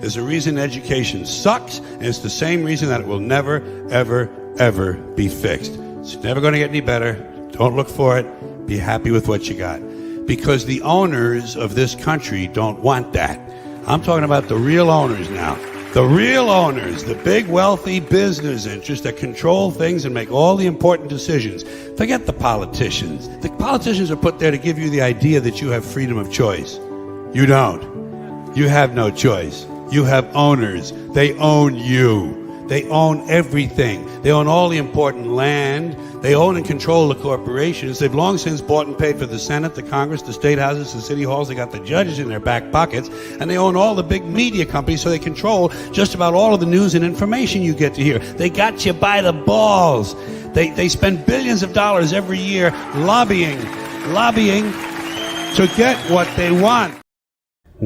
There's a reason education sucks, and it's the same reason that it will never, ever, ever be fixed. It's never going to get any better. Don't look for it. Be happy with what you got. Because the owners of this country don't want that. I'm talking about the real owners now. The real owners, the big wealthy business interests that control things and make all the important decisions. Forget the politicians. The politicians are put there to give you the idea that you have freedom of choice. You don't. You have no choice. You have owners. They own you. They own everything. They own all the important land. They own and control the corporations. They've long since bought and paid for the Senate, the Congress, the state houses, the city halls. They got the judges in their back pockets. And they own all the big media companies, so they control just about all of the news and information you get to hear. They got you by the balls. They spend billions of dollars every year lobbying to get what they want.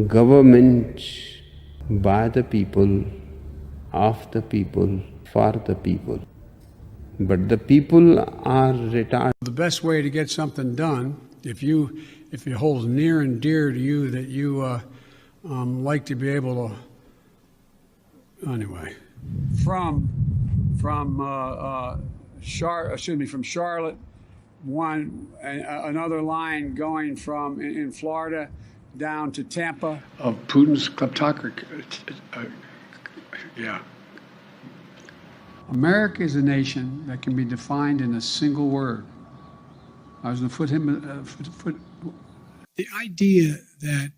Government by the people, of the people, for the people. But the people are retarded. The best way to get something done, if it holds near and dear to you that you like to be able to, anyway, from Charlotte, another line going from in Florida down to Tampa. Of Putin's kleptocracy. Yeah. America is a nation that can be defined in a single word. I was going to put him. The idea that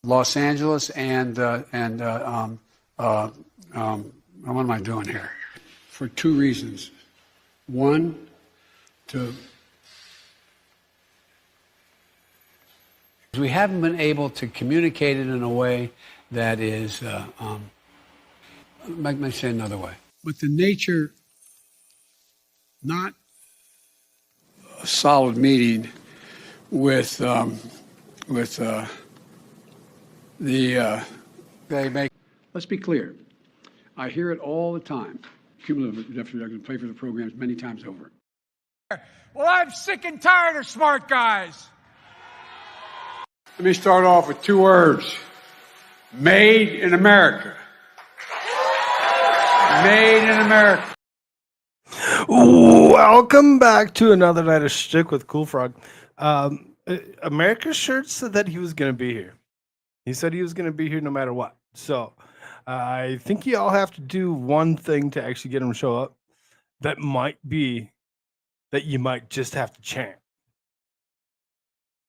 Los Angeles and what am I doing here? For two reasons. One, we haven't been able to communicate it in a way that is, let me say another way. But the nature, not a solid meeting with they make. Let's be clear. I hear it all the time. Cumulative deficit reduction, play for the programs many times over. Well, I'm sick and tired of smart guys. Let me start off with two words. Made in America. Made in America. Welcome back to another night of Shtick with Koolfrogg. America's shirt said that he was going to be here. He said he was going to be here no matter what. So I think you all have to do one thing to actually get him to show up. That might be that you might just have to chant.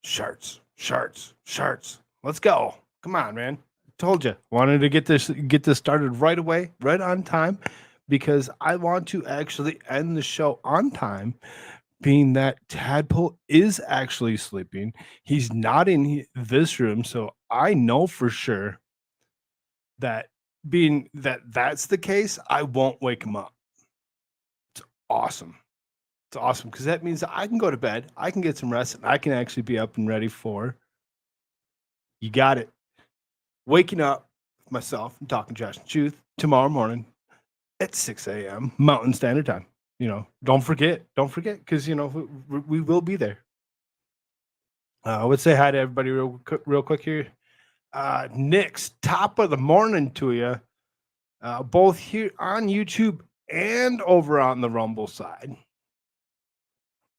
Shirts, shirts, shirts. Let's go. Come on, man. Told you. Wanted to get this started right away, right on time, because I want to actually end the show on time, being that Tadpole is actually sleeping. He's not in this room, so I know for sure that being that that's the case, I won't wake him up. It's awesome. It's awesome because that means that I can go to bed, I can get some rest, and I can actually be up and ready for You Got It. Waking up with myself and talking trash and truth tomorrow morning at 6 a.m. Mountain Standard Time. You know, don't forget, because you know we will be there. I would say hi to everybody real quick here. Nukes, top of the morning to you, both here on YouTube and over on the Rumble side.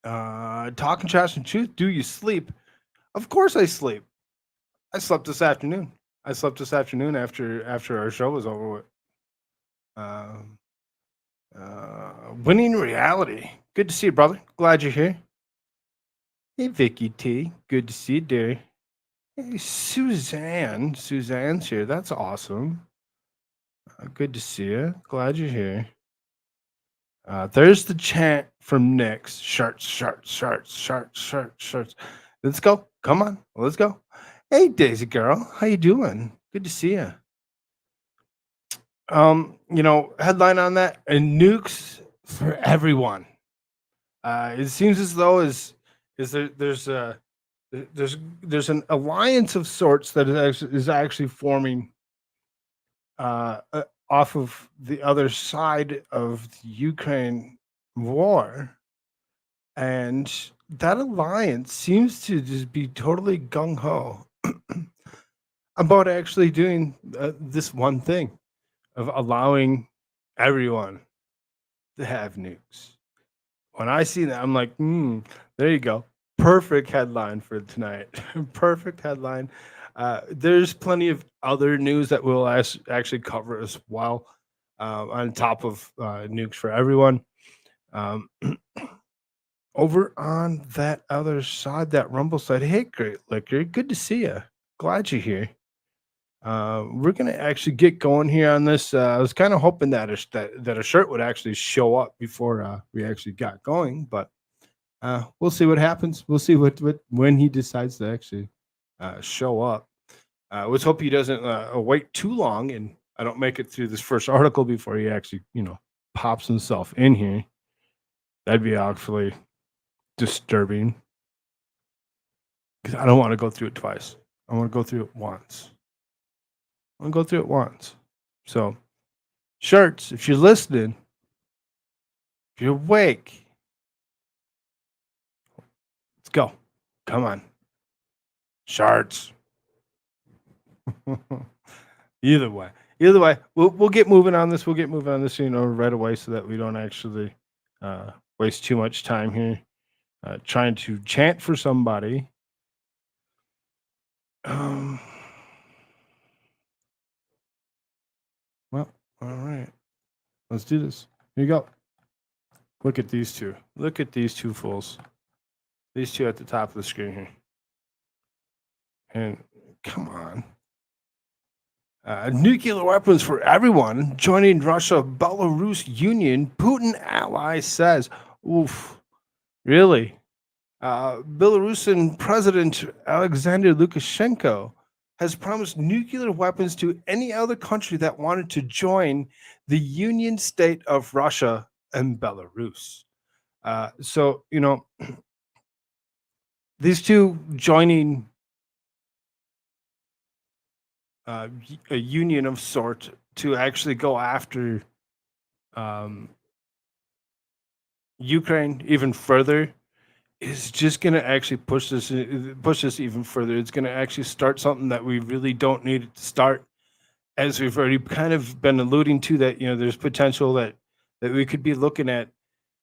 Talking trash and truth. Do you sleep? Of course I sleep. I slept this afternoon. After our show was over with. Winning Reality. Good to see you, brother. Glad you're here. Hey, Vicky T. Good to see you, dear. Hey, Suzanne. Suzanne's here. That's awesome. Good to see you. Glad you're here. There's the chant from Nukes. Shirts, shirts, shirts, shirts, shirts, shirts. Let's go. Come on. Let's go. Hey, Daisy girl. How you doing? Good to see you. You know, headline on that, and nukes for everyone. It seems as though there's an alliance of sorts that is actually forming off of the other side of the Ukraine war, and that alliance seems to just be totally gung ho about actually doing this one thing of allowing everyone to have nukes. When I see that, I'm like, there you go. Perfect headline for tonight. Perfect headline. There's plenty of other news that we'll actually cover as well, on top of nukes for everyone. Um, over on that other side, that Rumble side. Hey, Great Liquor, good to see you. Glad you're here. We're gonna actually get going here on this. I was kind of hoping that that a shirt would actually show up before we actually got going, but we'll see what happens. We'll see what when he decides to actually show up. Let's hope he doesn't wait too long, and I don't make it through this first article before he actually, pops himself in here. That'd be actually disturbing because I don't want to go through it twice. I want to go through it once. I want to go through it once. So, shirts, if you're listening, if you're awake, let's go. Come on. Shirts. Either way, we'll get moving on this. We'll get moving on this, right away, so that we don't actually waste too much time here trying to chant for somebody. Well, all right, let's do this. Here you go. Look at these two. Look at these two fools. These two at the top of the screen here. And come on. Nuclear weapons for everyone joining Russia-Belarus Union, Putin ally says. Oof, really? Belarusian President Alexander Lukashenko has promised nuclear weapons to any other country that wanted to join the Union state of Russia and Belarus. So, these two joining a union of sort to actually go after Ukraine even further is just going to actually push this even further. It's going to actually start something that we really don't need it to start, as we've already kind of been alluding to, that there's potential that we could be looking at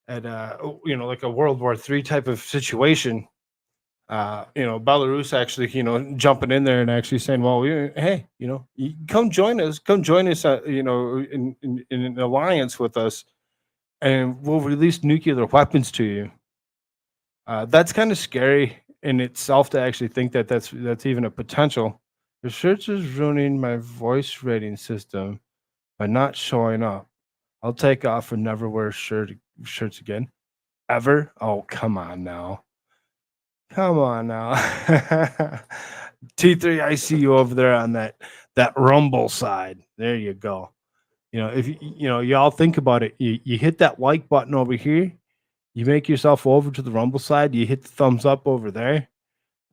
like a World War III type of situation. Belarus actually, jumping in there and actually saying, well, hey, come join us, in an alliance with us, and we'll release nuclear weapons to you. That's kind of scary in itself to actually think that that's even a potential. The search is ruining my voice rating system by not showing up. I'll take off and never wear shirts again. Ever? Oh, come on now. Come on now. T3, I see you over there on that Rumble side. There you go. If y'all think about it, you hit that like button over here, you make yourself over to the Rumble side, you hit the thumbs up over there,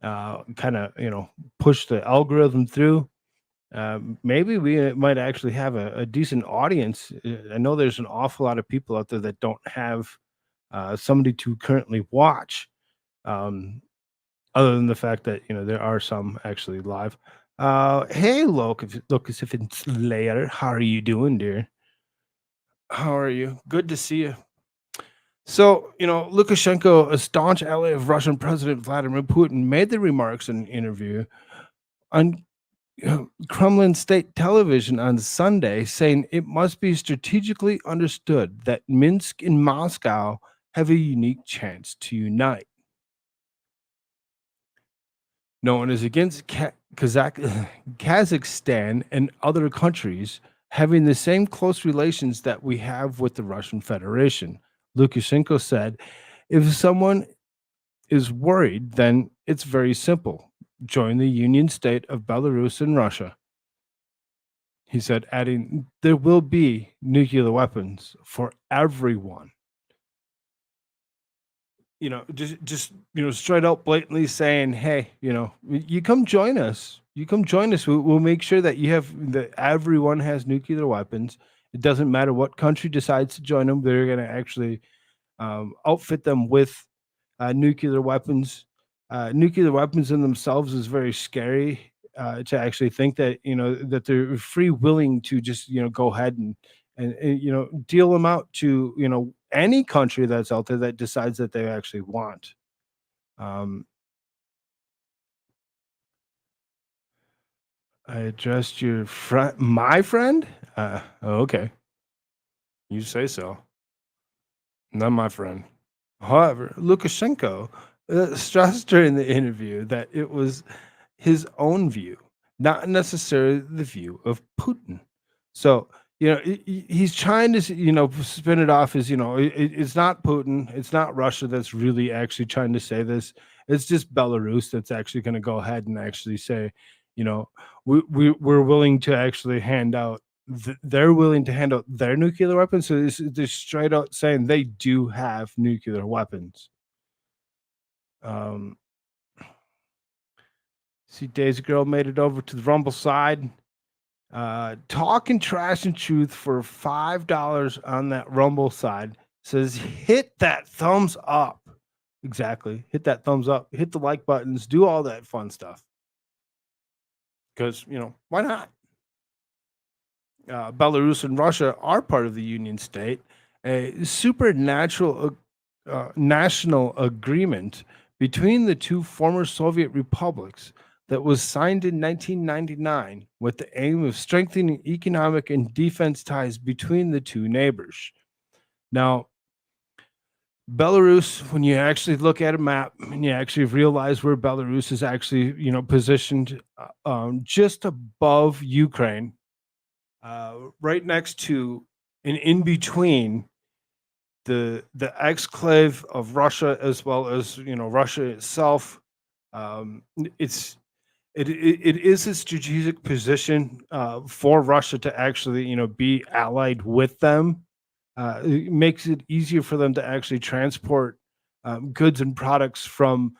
kind of, push the algorithm through. Maybe we might actually have a decent audience. I know there's an awful lot of people out there that don't have somebody to currently watch. Other than the fact that there are some actually live. Hey, Locus, if it's later, how are you doing, dear? How are you? Good to see you. So, Lukashenko, a staunch ally of Russian President Vladimir Putin, made the remarks in an interview on Kremlin state television on Sunday, saying it must be strategically understood that Minsk and Moscow have a unique chance to unite. No one is against Kazakhstan and other countries having the same close relations that we have with the Russian Federation. Lukashenko said, if someone is worried, then it's very simple. Join the Union state of Belarus and Russia. He said, adding, there will be nuclear weapons for everyone. Just straight out blatantly saying, hey, you come join us. You come join us. We'll make sure that everyone has nuclear weapons. It doesn't matter what country decides to join them. They're going to actually outfit them with nuclear weapons. Nuclear weapons in themselves is very scary to actually think that that they're free willing to just go ahead and deal them out to any country that's out there that decides that they actually want. Um, I addressed your friend, my friend. Okay, you say so. Not my friend. However, Lukashenko stressed during the interview that it was his own view, not necessarily the view of Putin. So, he's trying to, spin it off as, it's not Putin, it's not Russia that's really actually trying to say this. It's just Belarus that's actually going to go ahead and actually say, we're willing to actually hand out they're willing to hand out their nuclear weapons. So they're straight out saying they do have nuclear weapons. Um, see, Daisy Girl made it over to the Rumble side. Talking trash and truth for $5 on that Rumble side. Says hit that thumbs up. Exactly. Hit that thumbs up. Hit the like buttons. Do all that fun stuff. Because, why not? Belarus and Russia are part of the Union State, a supernatural national agreement between the two former Soviet republics that was signed in 1999 with the aim of strengthening economic and defense ties between the two neighbors. Now, Belarus, when you actually look at a map and you actually realize where Belarus is actually, positioned just above Ukraine, right next to and in between the exclave of Russia as well as Russia itself. It is a strategic position for Russia to actually be allied with them. It makes it easier for them to actually transport goods and products from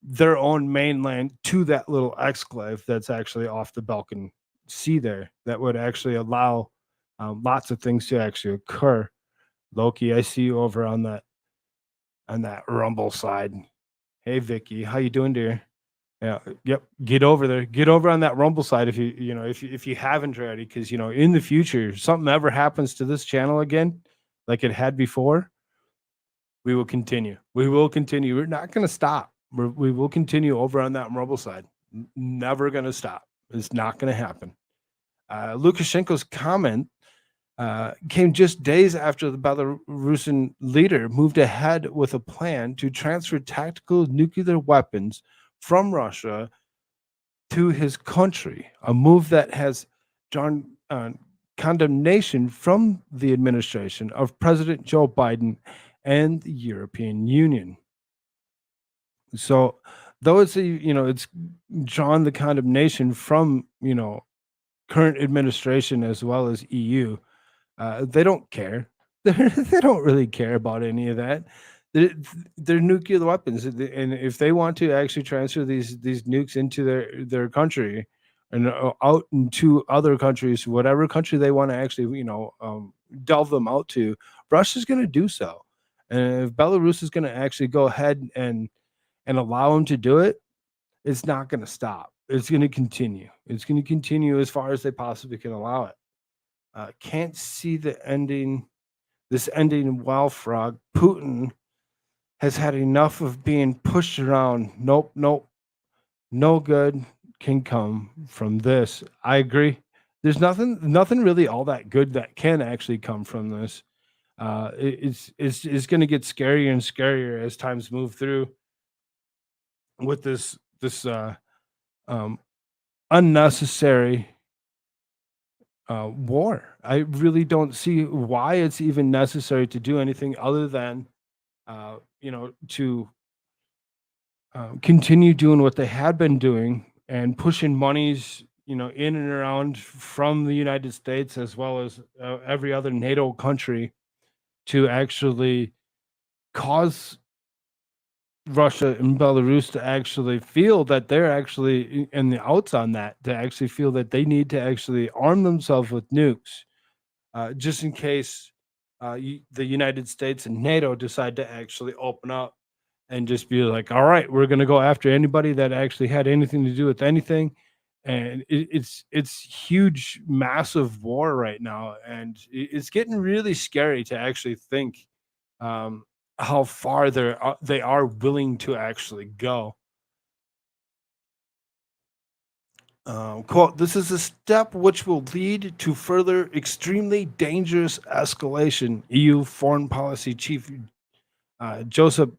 their own mainland to that little exclave that's actually off the Balkan Sea there. That would actually allow lots of things to actually occur. Loki, I see you over on that Rumble side. Hey Vicky, how you doing, dear? Yeah, yep. Get over there. Get over on that Rumble side if if you haven't already, because in the future, something ever happens to this channel again, like it had before, we will continue. We will continue. We're not going to stop. We will continue over on that Rumble side. Never going to stop. It's not going to happen. Lukashenko's comment came just days after the Belarusian leader moved ahead with a plan to transfer tactical nuclear weapons from Russia to his country, a move that has drawn condemnation from the administration of President Joe Biden and the European Union. So, though it's it's drawn the condemnation from current administration as well as EU, they don't care. They don't really care about any of that. They're nuclear weapons, and if they want to actually transfer these nukes into their country and out into other countries, whatever country they want to actually delve them out to, Russia's going to do so. And if Belarus is going to actually go ahead and allow them to do it, it's not going to stop. It's going to continue. It's going to continue as far as they possibly can allow it. Can't see the ending. This ending well, Frog. Putin has had enough of being pushed around. Nope. No good can come from this. I agree. There's nothing really all that good that can actually come from this. It's going to get scarier and scarier as times move through with this unnecessary war. I really don't see why it's even necessary to do anything other than to continue doing what they had been doing and pushing monies in and around from the United States as well as every other NATO country to actually cause Russia and Belarus to actually feel that they're actually in the outs on that, to actually feel that they need to actually arm themselves with nukes, just in case the United States and NATO decide to actually open up and just be like, all right, we're going to go after anybody that actually had anything to do with anything. And it's huge, massive war right now, and it's getting really scary to actually think um, how far they are willing to actually go. Quote, this is a step which will lead to further extremely dangerous escalation, EU Foreign Policy Chief Joseph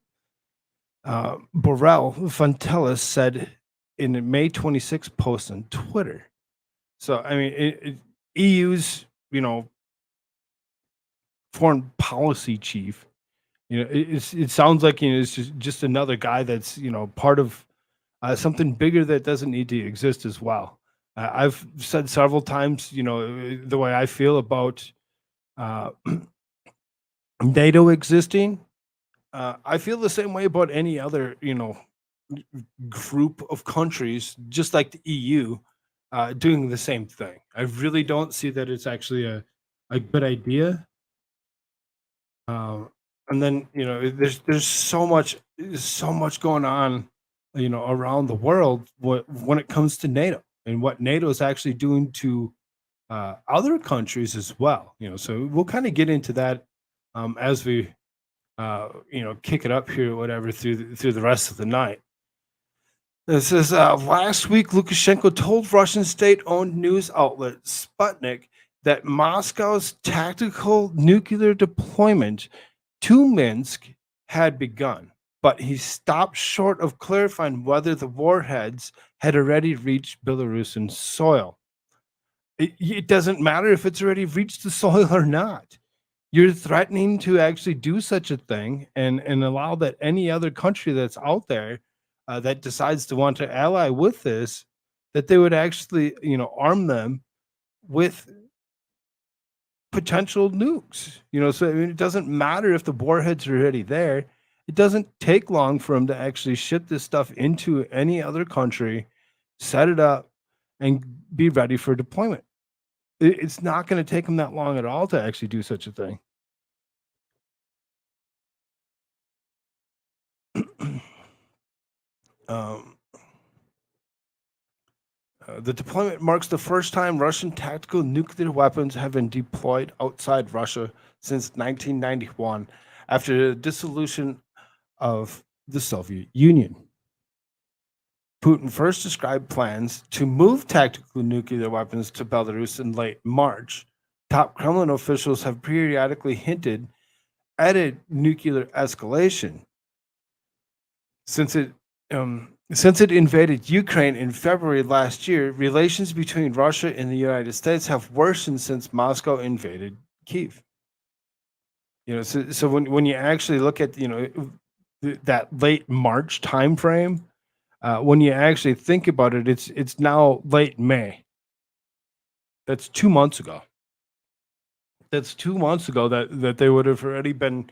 Borrell Fonteles said in a May 26th post on Twitter. So, I mean, EU's, foreign policy chief, it sounds like, it's just another guy that's, part of something bigger that doesn't need to exist as well. I've said several times, the way I feel about uh, NATO existing. I feel the same way about any other, group of countries, just like the EU, doing the same thing. I really don't see that it's actually a good idea. Um, and then there's so much going on, around the world when it comes to NATO and what NATO is actually doing to other countries as well. So we'll kind of get into that as we kick it up here, or whatever, through the rest of the night. It says last week, Lukashenko told Russian state-owned news outlet Sputnik that Moscow's tactical nuclear deployment to Minsk had begun, but he stopped short of clarifying whether the warheads had already reached Belarusian soil. It doesn't matter if it's already reached the soil or not. You're threatening to actually do such a thing and allow that any other country that's out there that decides to want to ally with this, that they would actually, arm them with potential nukes. So I mean, it doesn't matter if the warheads are already there. It doesn't take long for them to actually ship this stuff into any other country, set it up, and be ready for deployment. It's not going to take them that long at all to actually do such a thing. um, the deployment marks the first time Russian tactical nuclear weapons have been deployed outside Russia since 1991, after the dissolution of the Soviet Union. Putin first described plans to move tactical nuclear weapons to Belarus in late March. Top Kremlin officials have periodically hinted at a nuclear escalation. Since it invaded Ukraine in February last year, relations between Russia and the United States have worsened since Moscow invaded Kyiv. So when you actually look at that late March timeframe, when you actually think about it, it's now late May. That's 2 months ago. That's 2 months ago that they would have already been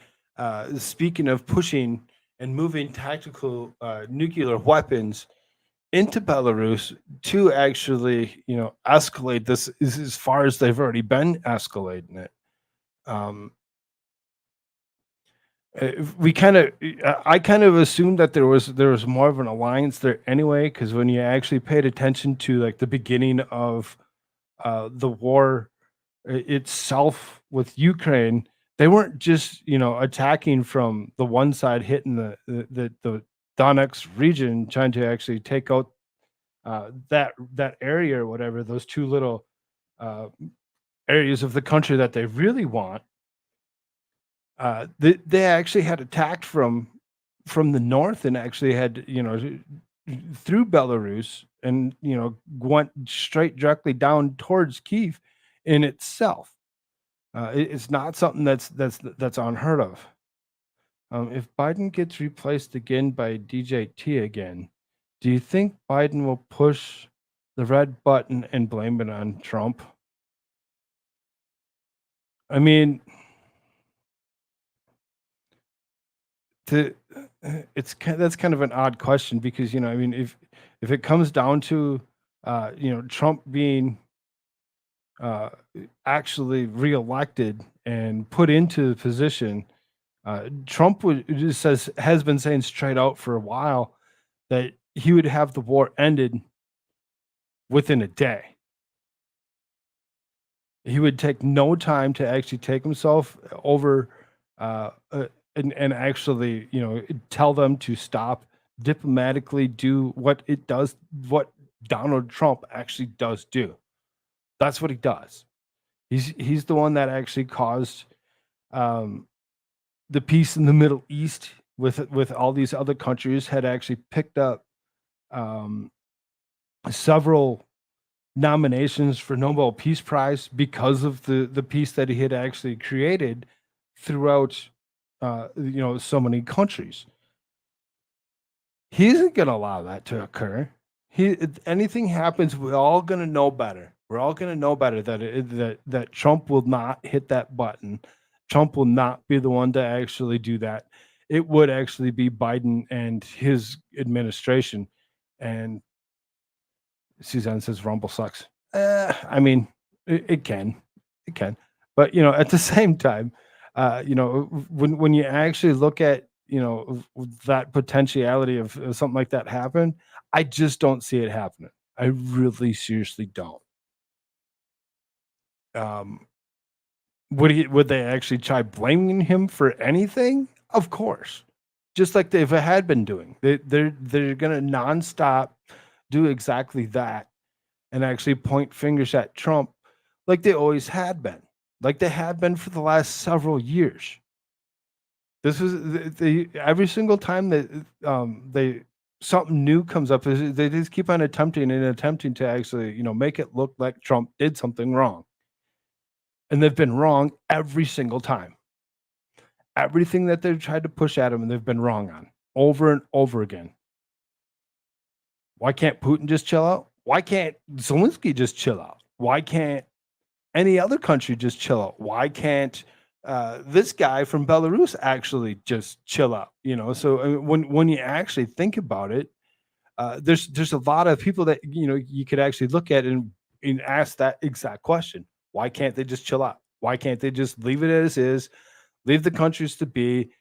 speaking of pushing and moving tactical nuclear weapons into Belarus to actually, escalate this as far as they've already been escalating it. I kind of assumed that there was more of an alliance there anyway, because when you actually paid attention to like the beginning of the war itself with Ukraine, they weren't just attacking from the one side, hitting the Donetsk region, trying to actually take out that area or whatever, those two little areas of the country that they really want. They actually had attacked from the north and actually had through Belarus and went straight directly down towards Kyiv in itself. It's not something that's unheard of. If Biden gets replaced again by DJT again, do you think Biden will push the red button and blame it on Trump? I mean, that's kind of an odd question, because I mean, if it comes down to Trump being actually reelected and put into the position, Trump just has been saying straight out for a while that he would have the war ended within a day. He would take no time to actually take himself over and actually, tell them to stop, diplomatically do what Donald Trump actually does do. That's what he does. He's the one that actually caused um, the peace in the Middle East with all these other countries had actually picked up um, several nominations for Nobel Peace Prize because of the peace that he had actually created throughout so many countries. He isn't going to allow that to occur. If anything happens, we're all going to know better. We're all going to know better that Trump will not hit that button. Trump will not be the one to actually do that. It would actually be Biden and his administration. And Suzanne says Rumble sucks. I mean, it can, but at the same time, when you actually look at that potentiality of something like that happen, I just don't see it happening. I really seriously don't. Um, would they actually try blaming him for anything? Of course, just like they had been doing. They're gonna nonstop do exactly that and actually point fingers at Trump like they always had been, like they have been for the last several years. This was every single time that they something new comes up, they just keep on attempting to actually make it look like Trump did something wrong, and they've been wrong every single time. Everything that they've tried to push at him, and they've been wrong on over and over again. Why can't Putin just chill out? Why can't Zelensky just chill out? Why can't any other country just chill out? Why can't this guy from Belarus actually just chill out? So when you actually think about it, there's a lot of people that you could actually look at and ask that exact question. Why can't they just chill out? Why can't they just leave it as is? Leave the countries to be.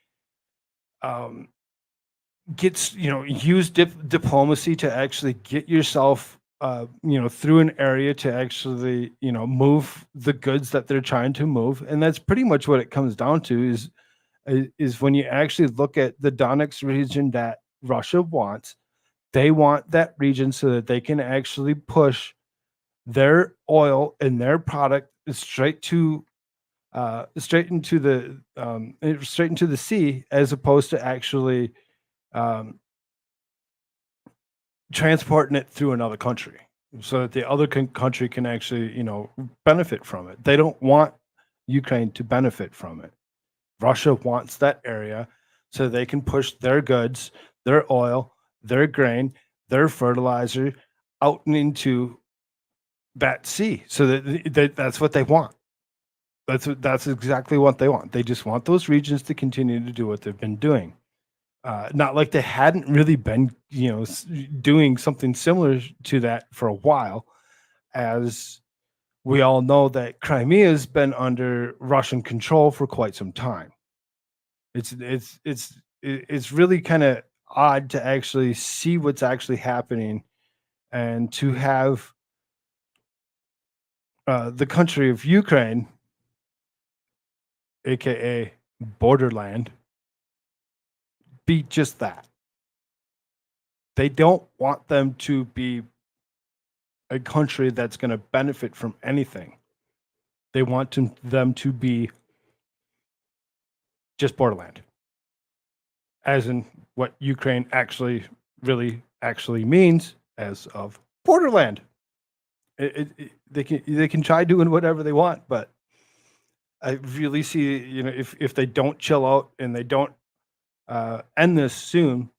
Gets use diplomacy to actually get yourself through an area to actually move the goods that they're trying to move, and that's pretty much what it comes down to is when you actually look at the Donetsk region that Russia wants. They want that region so that they can actually push their oil and their product straight into the sea, as opposed to actually transporting it through another country so that the other country can actually benefit from it. They don't want Ukraine to benefit from it. Russia wants that area so they can push their goods, their oil, their grain, their fertilizer out and into that sea. So that's what they want. That's exactly what they want. They just want those regions to continue to do what they've been doing. Not like they hadn't really been, doing something similar to that for a while, as we all know that Crimea has been under Russian control for quite some time. It's really kind of odd to actually see what's actually happening, and to have the country of Ukraine, aka Borderland, be just that. They don't want them to be a country that's going to benefit from anything. They want them to be just borderland, as in what Ukraine really means, as of borderland. They can try doing whatever they want, but I really see, if they don't chill out and they don't end this soon,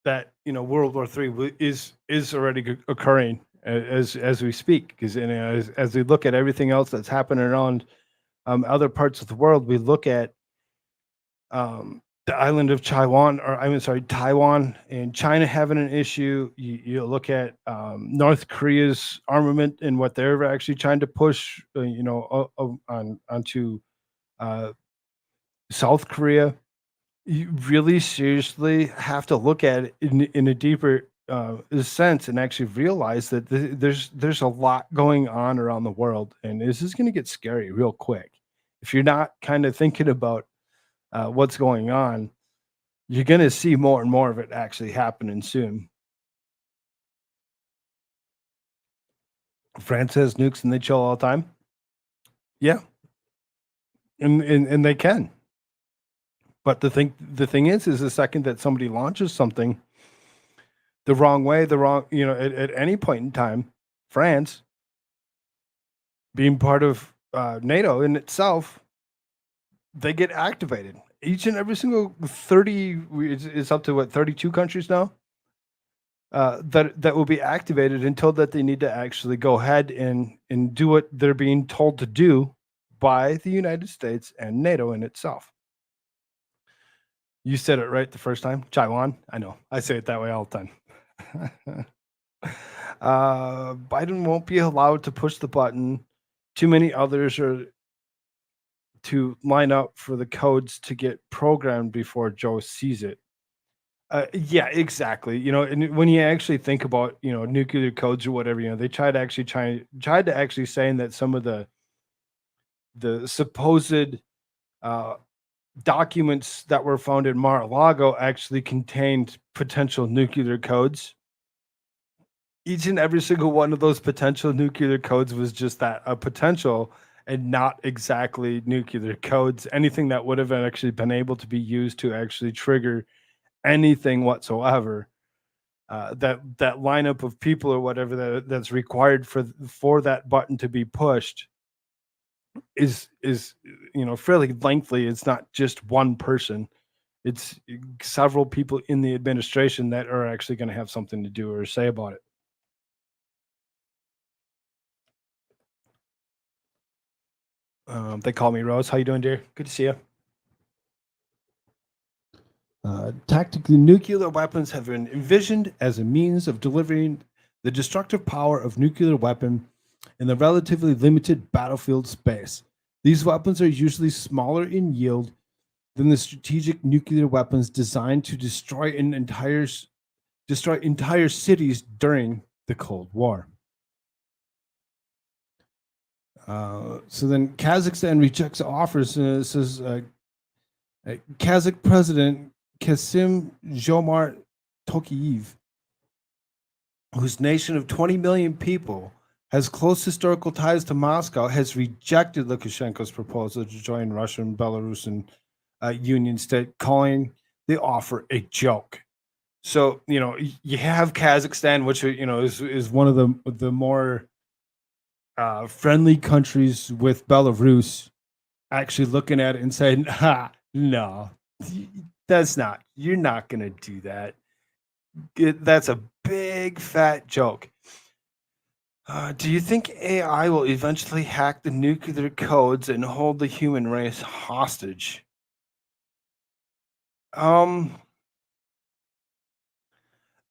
that World War III is already occurring as we speak. Because as we look at everything else that's happening around other parts of the world, we look at the island of Taiwan, Taiwan and China having an issue. You look at North Korea's armament and what they're actually trying to push, onto South Korea, you really seriously have to look at it in a deeper sense and actually realize that there's a lot going on around the world, and this is going to get scary real quick. If you're not kind of thinking about what's going on, you're going to see more and more of it actually happening soon. France has nukes and they chill all the time. Yeah, and they can. But the thing is the second that somebody launches something the wrong way, at any point in time, France being part of NATO in itself, they get activated. Each and every single 30, it's up to what, 32 countries now, that will be activated until that they need to actually go ahead and do what they're being told to do by the United States and NATO in itself. You said it right the first time, Taiwan. I know, I say it that way all the time. Biden won't be allowed to push the button. Too many others are to line up for the codes to get programmed before Joe sees it. Yeah, exactly. And when you actually think about nuclear codes or whatever, they tried to actually saying that some of the supposed documents that were found in Mar-a-Lago actually contained potential nuclear codes. Each and every single one of those potential nuclear codes was just that, a potential, and not exactly nuclear codes, anything that would have actually been able to be used to actually trigger anything whatsoever. That lineup of people or whatever that's required for that button to be pushed is fairly lengthy. It's not just one person. It's several people in the administration that are actually going to have something to do or say about it. They call me Rose. How you doing, dear? Good to see you. Tactical nuclear weapons have been envisioned as a means of delivering the destructive power of nuclear weapon in the relatively limited battlefield space. These weapons are usually smaller in yield than the strategic nuclear weapons designed to destroy entire cities during the Cold War. So then Kazakhstan rejects offers. Says Kazakh President Kasim Jomart Tokayev, whose nation of 20 million people has close historical ties to Moscow, has rejected Lukashenko's proposal to join Russia and Belarusian Union state, calling the offer a joke. So you have Kazakhstan, which is one of the more friendly countries with Belarus, actually looking at it and saying, no, you're not going to do that. That's a big fat joke. Do you think AI will eventually hack the nuclear codes and hold the human race hostage?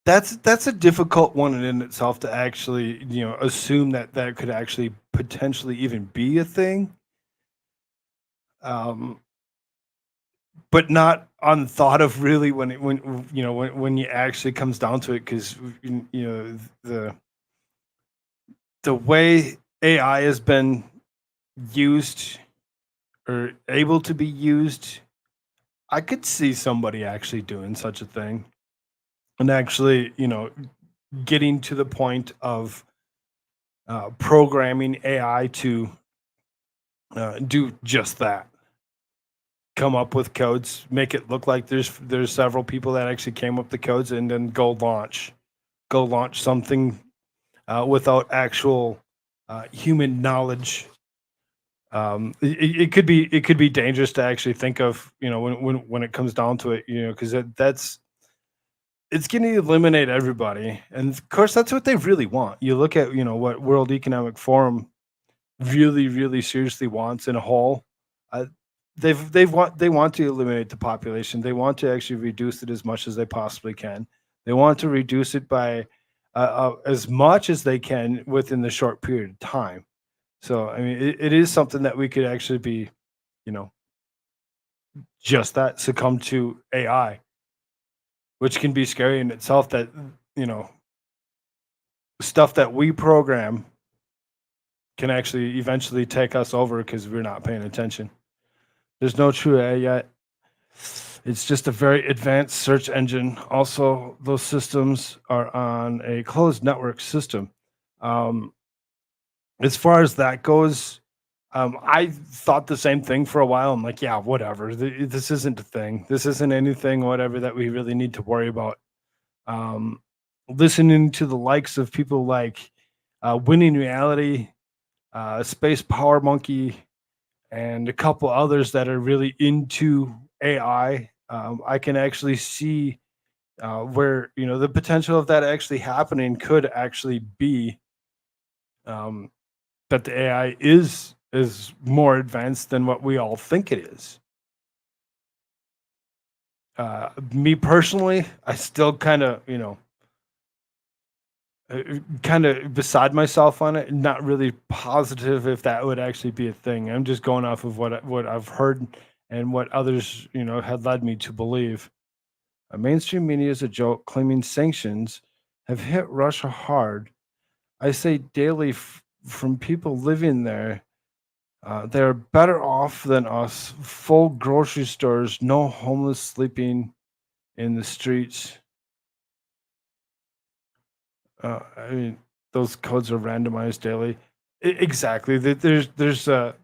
That's a difficult one in itself to actually, assume that could actually potentially even be a thing. But not unthought of really when you actually comes down to it, because the way AI has been used or able to be used, I could see somebody actually doing such a thing and actually, getting to the point of programming AI to do just that. Come up with codes, make it look like there's several people that actually came up with the codes, and then go launch something without actual human knowledge. It could be dangerous to actually think of, when it comes down to it, because it's going to eliminate everybody, and of course that's what they really want. You look at what World Economic Forum really, really seriously wants in a whole. They want to eliminate the population. They want to actually reduce it as much as they possibly can. They want to reduce it by as much as they can within the short period of time. So I mean, it is something that we could actually be, just that, succumb to AI, which can be scary in itself. That stuff that we program can actually eventually take us over because we're not paying attention. There's no true AI yet. It's just a very advanced search engine. Also, those systems are on a closed network system. Um, as far as that goes, I thought the same thing for a while. I'm like, yeah, whatever. This isn't a thing. This isn't anything, whatever, that we really need to worry about. Um, listening to the likes of people like Winning Reality, Space Power Monkey, and a couple others that are really into AI, I can actually see where the potential of that actually happening could actually be um, that the AI is more advanced than what we all think it is. Me personally, I still kind of kind of beside myself on it, not really positive if that would actually be a thing. I'm just going off of what I've heard and what others had led me to believe. Mainstream media is a joke, claiming sanctions have hit Russia hard. I say daily from people living there, they're better off than us. Full grocery stores, no homeless sleeping in the streets. I mean, those codes are randomized daily. Exactly. There's a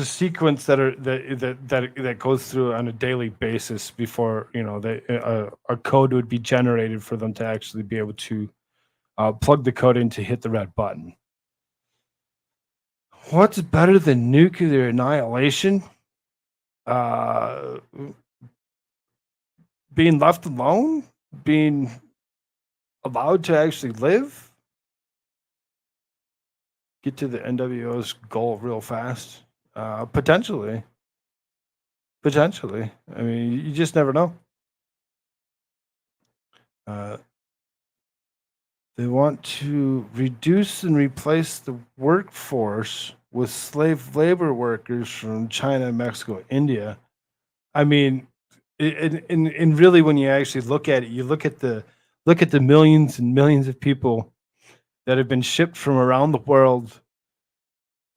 sequence that goes through on a daily basis before a code would be generated for them to actually be able to plug the code in to hit the red button. What's better than nuclear annihilation? Being left alone? Being allowed to actually live? Get to the NWO's goal real fast? Potentially. Potentially. I mean, you just never know. They want to reduce and replace the workforce with slave labor workers from China, Mexico, India. I mean, and really, when you actually look at it, you look at the millions and millions of people that have been shipped from around the world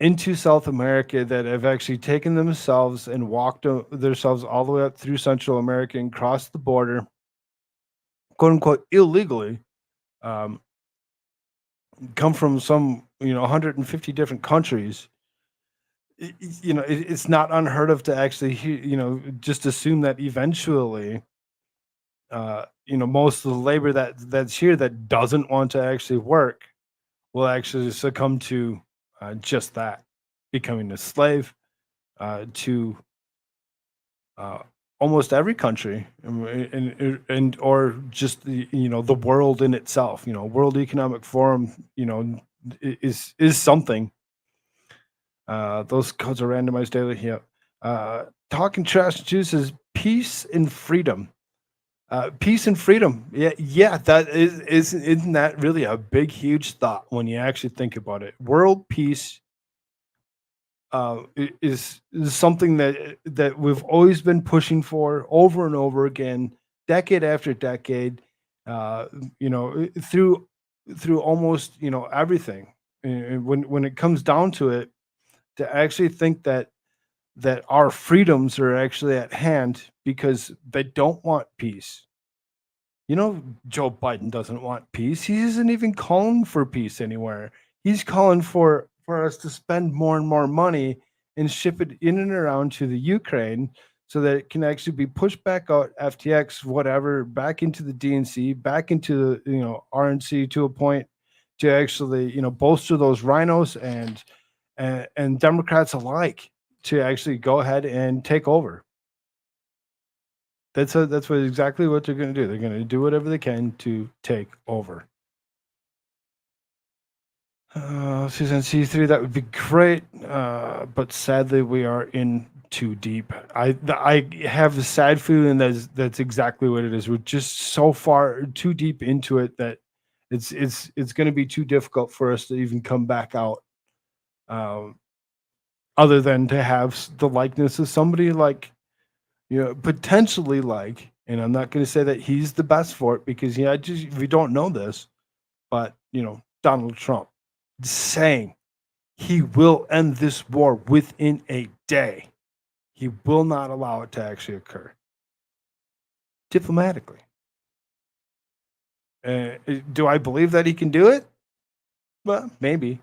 into South America that have actually taken themselves and walked themselves all the way up through Central America and crossed the border, quote unquote, illegally. Um, come from some 150 different countries. It's not unheard of to actually just assume that eventually most of the labor that's here that doesn't want to actually work will actually succumb to just that, becoming a slave to almost every country, and or just the world in itself. World Economic Forum is something. Those codes are randomized daily. Yeah. Talking trash juices, peace and freedom. Peace and freedom. Yeah. That isn't that really a big, huge thought when you actually think about it? World peace is something that we've always been pushing for over and over again, decade after decade. Uh, through almost everything. And when it comes down to it, to actually think that our freedoms are actually at hand because they don't want peace. Joe Biden doesn't want peace. He isn't even calling for peace anywhere. He's calling for us to spend more and more money and ship it in and around to the Ukraine so that it can actually be pushed back out FTX, whatever, back into the DNC, back into the RNC to a point to actually bolster those rhinos and Democrats alike to actually go ahead and take over. That's exactly what they're going to do. They're going to do whatever they can to take over. Season C3, that would be great, but sadly we are in too deep. I have a sad feeling that's exactly what it is. We're just so far too deep into it that it's going to be too difficult for us to even come back out. Other than to have the likeness of somebody like potentially like, and I'm not going to say that he's the best for it because we don't know this, but Donald Trump saying he will end this war within a day. He will not allow it to actually occur diplomatically. Do I believe that he can do it? Well, maybe.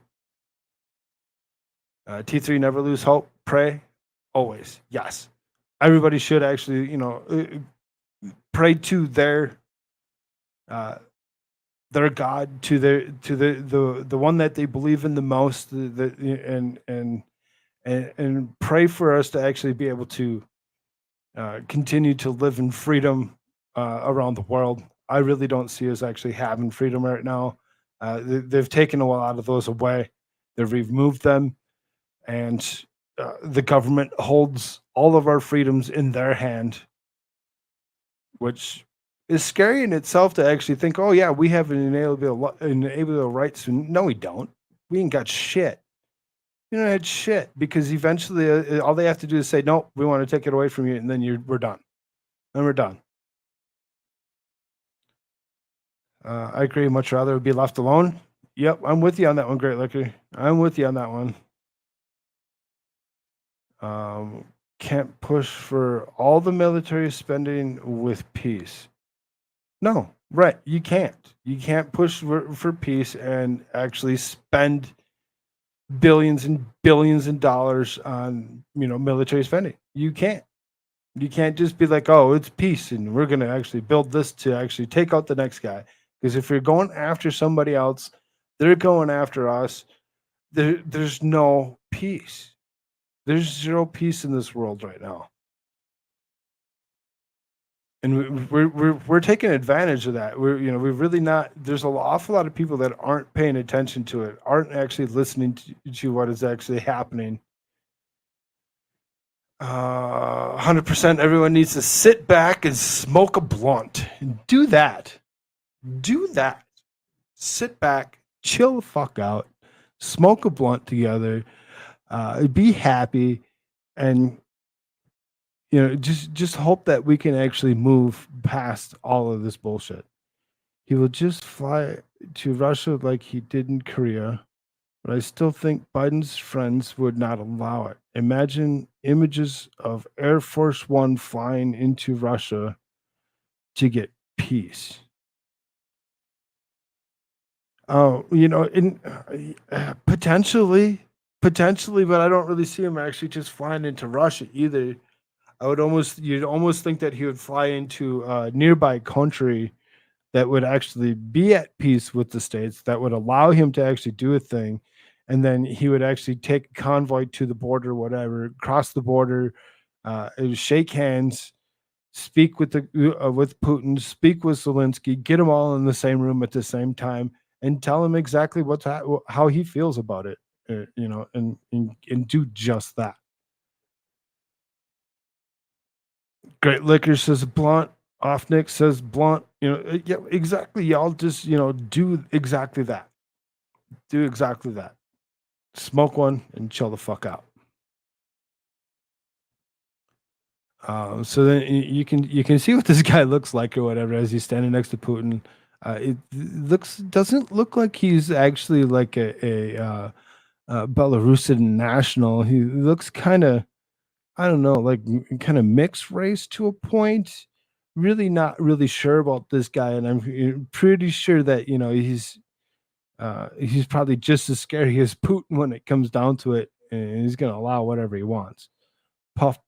T3, never lose hope. Pray always. Yes. Everybody should actually, pray to their God, to the one that they believe in the most, and pray for us to actually be able to continue to live in freedom around the world. I really don't see us actually having freedom right now. They've taken a lot of those away. They've removed them, and the government holds all of our freedoms in their hand, which is scary in itself to actually think, oh yeah, we have inalienable rights. No, we don't. We ain't got shit. You don't have shit, because eventually all they have to do is say, no, we want to take it away from you, and then we're done. And we're done. I agree. Much rather be left alone. Yep, I'm with you on that one, Great Liquor. I'm with you on that one. Can't push for all the military spending with peace. No, right. You can't. You can't push for peace and actually spend billions and billions of dollars on military spending. You can't. You can't just be like, oh, it's peace and we're going to actually build this to actually take out the next guy. Because if you're going after somebody else, they're going after us. There's no peace. There's zero peace in this world right now. And we're taking advantage of that. We're really not. There's an awful lot of people that aren't paying attention to it, aren't actually listening to what is actually happening. 100%. Everyone needs to sit back and smoke a blunt. Do that. Do that. Sit back, chill the fuck out, smoke a blunt together, be happy, and just hope that we can actually move past all of this bullshit. He will just fly to Russia like he did in Korea, but I still think Biden's friends would not allow it. Imagine images of Air Force One flying into Russia to get peace. Oh, potentially, but I don't really see him actually just flying into Russia either. You'd almost think that he would fly into a nearby country that would actually be at peace with the states, that would allow him to actually do a thing, and then he would actually take a convoy to the border, whatever, cross the border, shake hands, speak with Putin, speak with Zelensky, get them all in the same room at the same time, and tell him exactly how he feels about it, and do just that. Great Liquor says blunt. Off Nick says blunt. Yeah, exactly. Y'all just do exactly that. Do exactly that. Smoke one and chill the fuck out. So then you can see what this guy looks like or whatever as he's standing next to Putin. It doesn't look like he's actually like a Belarusian national. He looks kind of, I don't know, like kind of mixed race to a point. Really not really sure about this guy, and I'm pretty sure that he's probably just as scary as Putin when it comes down to it, and he's gonna allow whatever he wants. Puff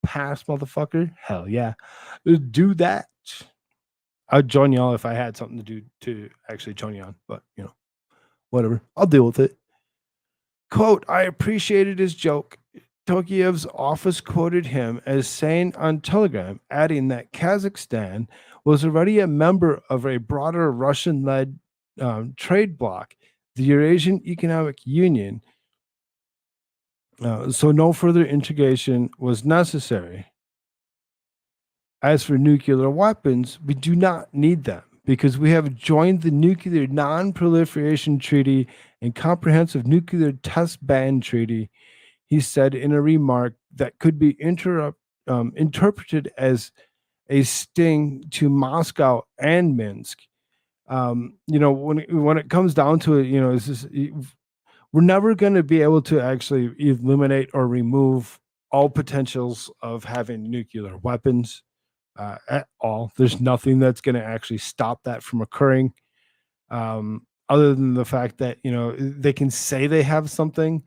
pass, motherfucker. Hell yeah, do that. I'd join y'all if I had something to do to actually join you on, but whatever. I'll deal with it. Quote, I appreciated his joke. Tokiev's office quoted him as saying on Telegram, adding that Kazakhstan was already a member of a broader Russian-led trade bloc, the Eurasian Economic Union, so no further integration was necessary. As for nuclear weapons, we do not need them because we have joined the Nuclear Non-Proliferation Treaty and Comprehensive Nuclear Test Ban Treaty, he said in a remark that could be interpreted as a sting to Moscow and Minsk. When it comes down to it, it's just, we're never going to be able to actually eliminate or remove all potentials of having nuclear weapons at all. There's nothing that's going to actually stop that from occurring, other than the fact that they can say they have something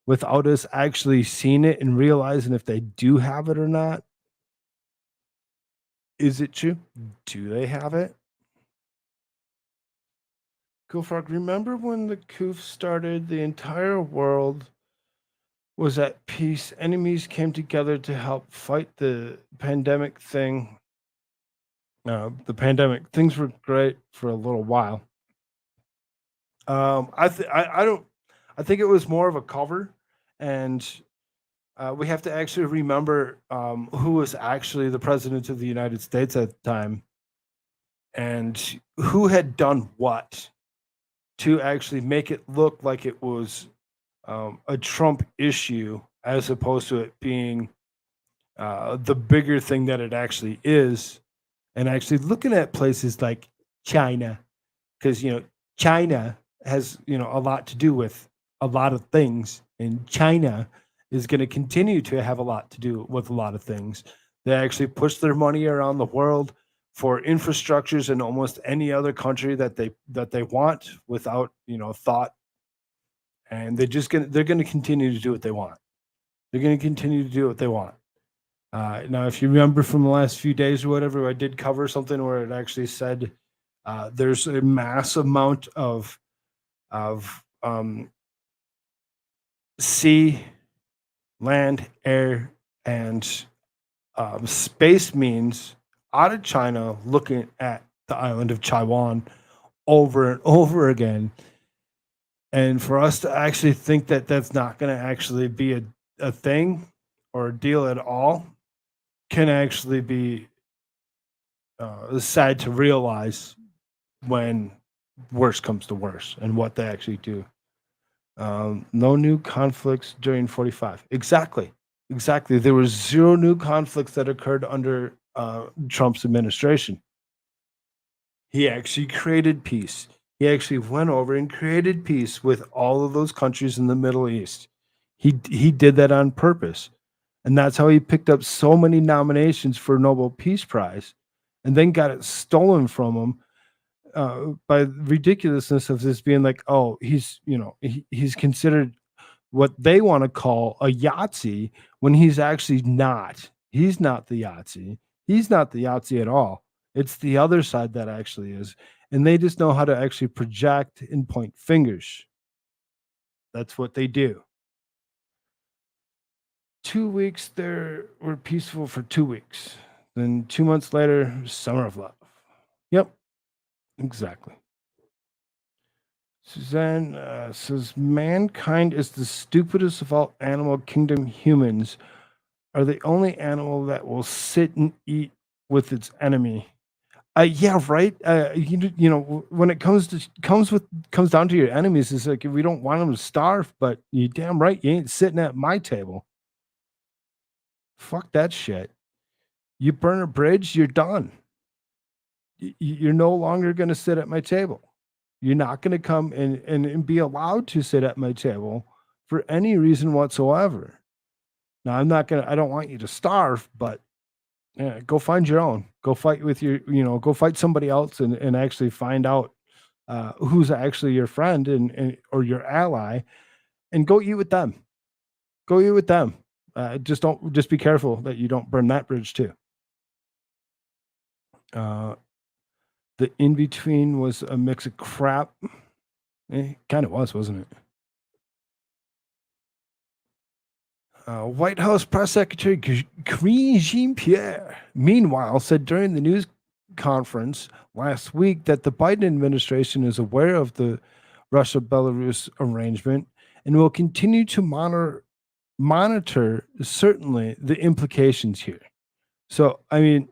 without us actually seeing it and realizing if they do have it or not. Is it true? Do they have it? Koolfrogg, remember when the coup started? The entire world was at peace. Enemies came together to help fight the pandemic thing. The pandemic things were great for a little while. I don't. I think it was more of a cover, and we have to actually remember who was actually the president of the United States at the time, and who had done what to actually make it look like it was a Trump issue, as opposed to it being the bigger thing that it actually is. And actually looking at places like China, because China has a lot to do with a lot of things, and China is going to continue to have a lot to do with a lot of things. They actually push their money around the world for infrastructures in almost any other country that they want without thought, and they're gonna continue to do what they want. They're gonna continue to do what they want. Now, if you remember from the last few days or whatever, I did cover something where it actually said there's a mass amount of sea, land, air, and space means out of China looking at the island of Taiwan over and over again. And for us to actually think that that's not going to actually be a thing or a deal at all can actually be sad to realize when worse comes to worse and what they actually do. No new conflicts during 45. Exactly. There were 0 new conflicts that occurred under Trump's administration. He actually created peace. He actually went over and created peace with all of those countries in the Middle East. He did that on purpose. And that's how he picked up so many nominations for Nobel Peace Prize and then got it stolen from him by the ridiculousness of this being like, oh, he's considered what they want to call a Yahtzee when he's actually not. He's not the Yahtzee. He's not the Yahtzee at all. It's the other side that actually is. And they just know how to actually project and point fingers. That's what they do. 2 weeks there were peaceful for 2 weeks. Then 2 months later, summer of love. Yep, exactly. Suzanne says, mankind is the stupidest of all animal kingdom. Humans are the only animal that will sit and eat with its enemy. Yeah, right. When it comes down to your enemies, it's like we don't want them to starve, but you damn right you ain't sitting at my table. Fuck that shit. You burn a bridge, you're done. You're no longer going to sit at my table. You're not going to come and be allowed to sit at my table for any reason whatsoever. Now, I don't want you to starve, but yeah, go find your own. Go fight with go fight somebody else and actually find out who's actually your friend and or your ally, and go eat with them. Go eat with them. Just be careful that you don't burn that bridge too. The in-between was a mix of crap. Kind of was, wasn't it? White House Press Secretary Karine Jean-Pierre, meanwhile, said during the news conference last week that the Biden administration is aware of the Russia-Belarus arrangement and will continue to monitor certainly the implications here. So, I mean,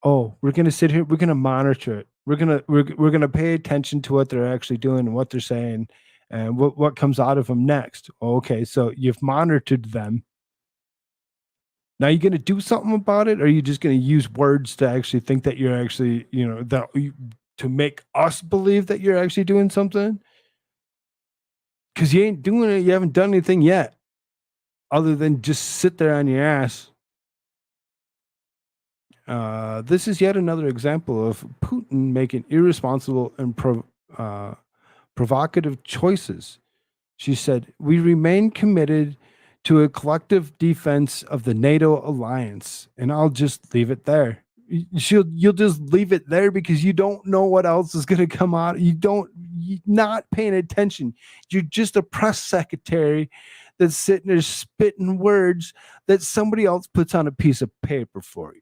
we're going to sit here, we're going to monitor it. We're going to pay attention to what they're actually doing and what they're saying and what comes out of them next. Okay, so you've monitored them. Now, are you going to do something about it, or are you just going to use words to actually think that you're actually, to make us believe that you're actually doing something? Because you ain't doing it. You haven't done anything yet, other than just sit there on your ass. This is yet another example of Putin making irresponsible and provocative choices. She said, "We remain committed to a collective defense of the NATO alliance." And I'll just leave it there. You'll just leave it there because you don't know what else is going to come out. You're not paying attention. You're just a press secretary that's sitting there spitting words that somebody else puts on a piece of paper for you.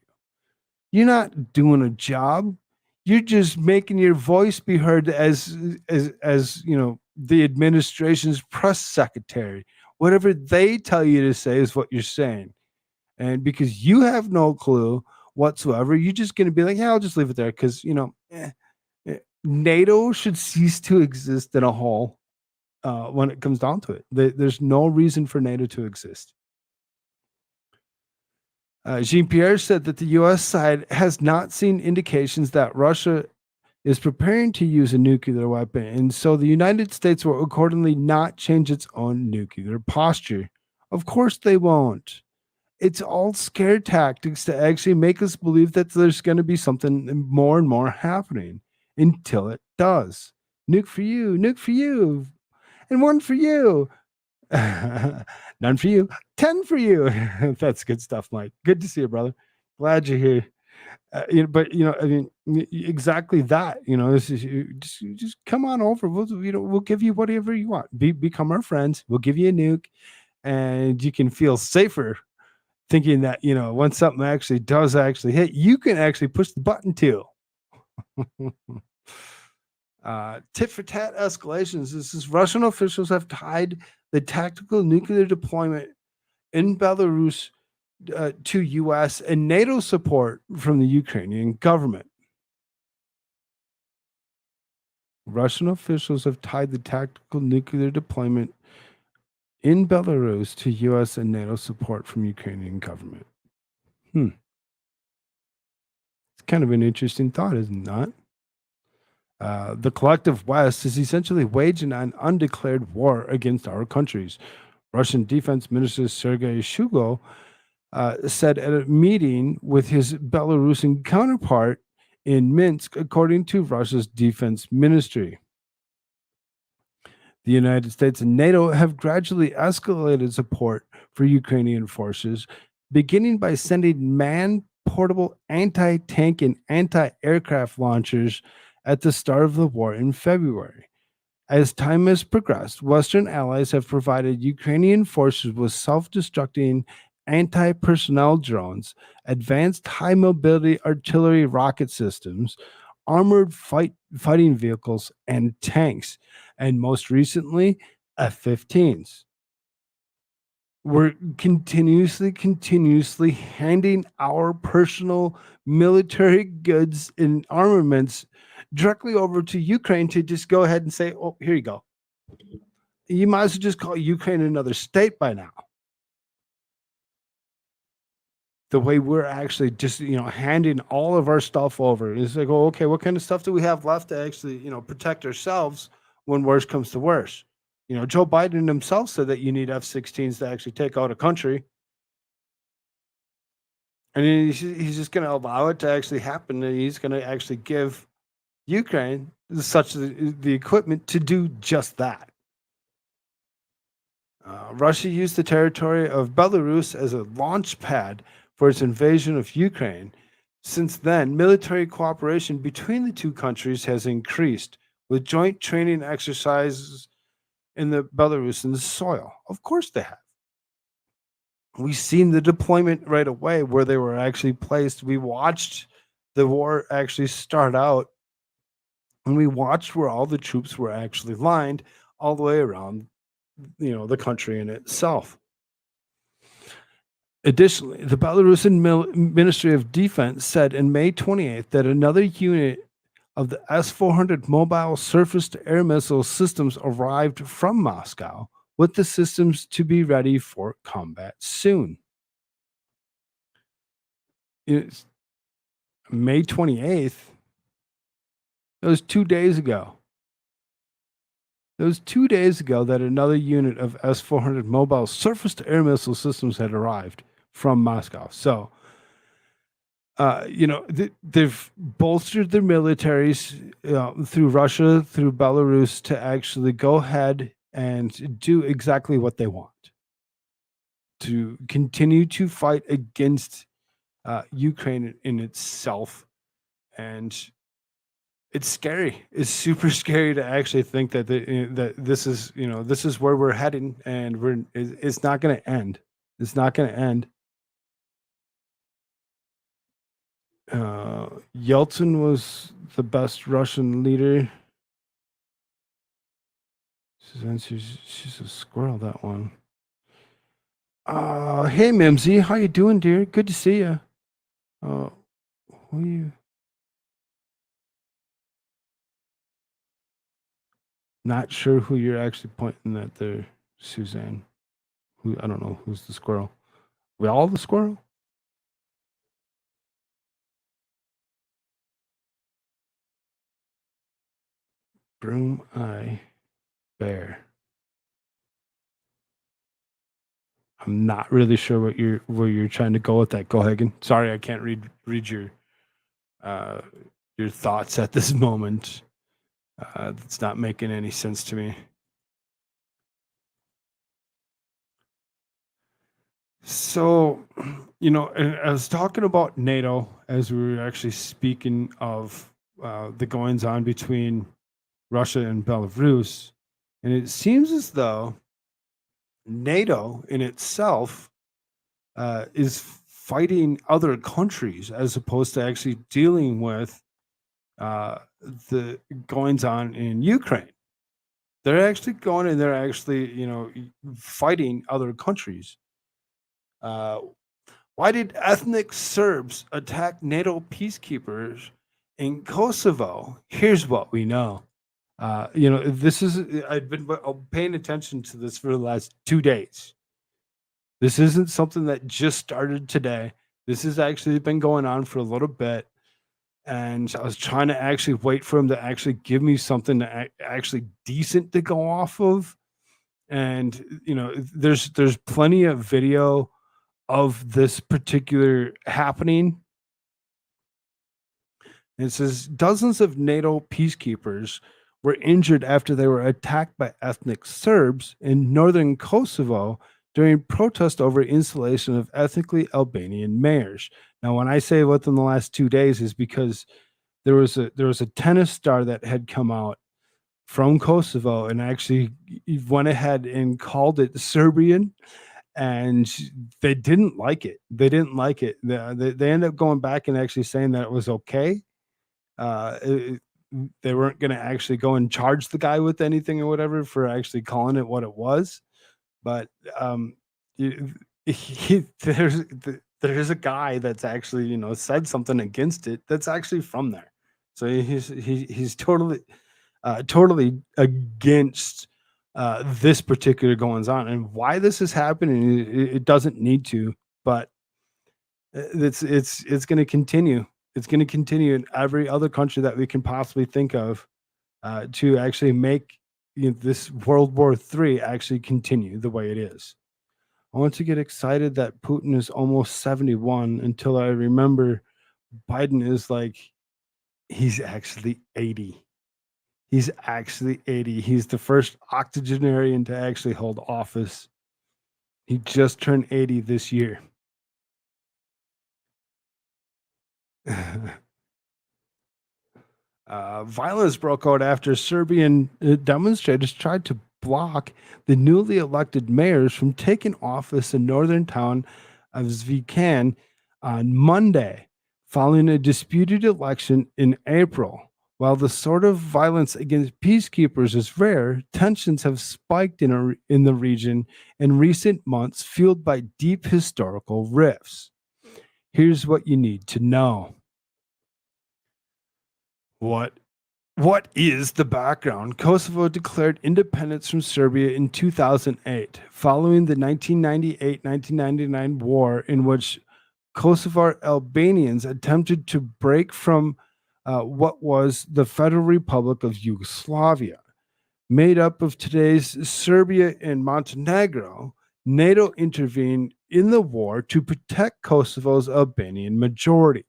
You're not doing a job. You're just making your voice be heard as the administration's press secretary. Whatever they tell you to say is what you're saying. And because you have no clue whatsoever, you're just going to be like, yeah, I'll just leave it there because, NATO should cease to exist in a whole when it comes down to it. There's no reason for NATO to exist. Jean-Pierre said that the U.S. side has not seen indications that Russia is preparing to use a nuclear weapon, and so the United States will accordingly not change its own nuclear posture. Of course they won't. It's all scare tactics to actually make us believe that there's going to be something more and more happening until it does. Nuke for you, and one for you. None for you, 10 for you. That's good stuff, Mike. Good to see you, brother. Glad you're here. Exactly that. This is just come on over. We'll give you whatever you want. Become our friends. We'll give you a nuke, and you can feel safer thinking that once something actually does hit, you can actually push the button too. Tit for tat escalations. This is Russian officials have tied the tactical nuclear deployment in Belarus to U.S. and NATO support from the Ukrainian government. Russian officials have tied the tactical nuclear deployment in Belarus to U.S. and NATO support from Ukrainian government. It's kind of an interesting thought, isn't it not? The collective West is essentially waging an undeclared war against our countries. Russian Defense Minister Sergei Shoigu said at a meeting with his Belarusian counterpart in Minsk, according to Russia's defense ministry. The United States and NATO have gradually escalated support for Ukrainian forces, beginning by sending man-portable anti-tank and anti-aircraft launchers at the start of the war in February. As time has progressed, Western allies have provided Ukrainian forces with self-destructing anti-personnel drones, advanced high-mobility artillery rocket systems, armored fighting vehicles, and tanks, and most recently, F-15s. We're continuously handing our personal military goods and armaments directly over to Ukraine to just go ahead and say, oh, here you go. You might as well just call Ukraine another state by now. The way we're actually just, handing all of our stuff over. It's like, oh, okay, what kind of stuff do we have left to actually, protect ourselves when worse comes to worse? Joe Biden himself said that you need F-16s to actually take out a country. And he's just going to allow it to actually happen. And he's going to actually give Ukraine such the equipment to do just that. Russia used the territory of Belarus as a launch pad for its invasion of Ukraine. Since then, military cooperation between the two countries has increased, with joint training exercises in the Belarusian soil. Of course they have. We've seen the deployment right away where they were actually placed. We watched the war actually start out, and we watched where all the troops were actually lined all the way around, the country in itself. Additionally, the Belarusian Ministry of Defense said in May 28th that another unit of the S-400 mobile surface-to-air missile systems arrived from Moscow, with the systems to be ready for combat soon. it's May 28th. That was 2 days ago. It was 2 days ago that another unit of S-400 mobile surface-to-air missile systems had arrived from Moscow. So, they've bolstered their militaries through Russia, through Belarus, to actually go ahead and do exactly what they want. To continue to fight against Ukraine in itself. And it's scary. It's super scary to actually think that that this is where we're heading, and it's not going to end. It's not going to end. Yeltsin was the best Russian leader. She's a squirrel, that one. Hey Mimsy, how you doing, dear? Good to see you. Who are you? Not sure who you're actually pointing at there, Suzanne. I don't know who's the squirrel. We all the squirrel? Broom Eye Bear. I'm not really sure where you're trying to go with that. Go Hagen. Sorry, I can't read your thoughts at this moment. It's not making any sense to me. So, I was talking about NATO as we were actually speaking of the goings on between Russia and Belarus, and it seems as though NATO in itself is fighting other countries as opposed to actually dealing with the goings on in Ukraine. They're actually going and they're actually, fighting other countries. Why did ethnic Serbs attack NATO peacekeepers in Kosovo? Here's what we know. This is, I've been paying attention to this for the last 2 days. This isn't something that just started today. This has actually been going on for a little bit. And I was trying to actually wait for him to actually give me something actually decent to go off of. And, there's plenty of video of this particular happening. And it says dozens of NATO peacekeepers were injured after they were attacked by ethnic Serbs in northern Kosovo during protest over installation of ethnically Albanian mayors. Now, when I say within the last 2 days, is because there was a tennis star that had come out from Kosovo and actually went ahead and called it Serbian, and they didn't like it. They didn't like it. They ended up going back and actually saying that it was okay. They weren't going to actually go and charge the guy with anything or whatever for actually calling it what it was. But there's a guy that's actually said something against it that's actually from there. So he's totally against this particular goings on, and why this is happening. It doesn't need to, but it's going to continue. It's going to continue in every other country that we can possibly think of to actually make this World War III actually continue the way it is. I want to get excited that Putin is almost 71 until I remember Biden is like, he's actually 80. He's actually 80. He's the first octogenarian to actually hold office. He just turned 80 this year. Violence broke out after Serbian demonstrators tried to block the newly elected mayors from taking office in northern town of Zvikan on Monday, following a disputed election in April. While the sort of violence against peacekeepers is rare, tensions have spiked in the region in recent months, fueled by deep historical rifts. Here's what you need to know. What is the background? Kosovo declared independence from Serbia in 2008, following the 1998-1999 war in which Kosovar Albanians attempted to break from what was the Federal Republic of Yugoslavia. Made up of today's Serbia and Montenegro, NATO intervened in the war to protect Kosovo's Albanian majority.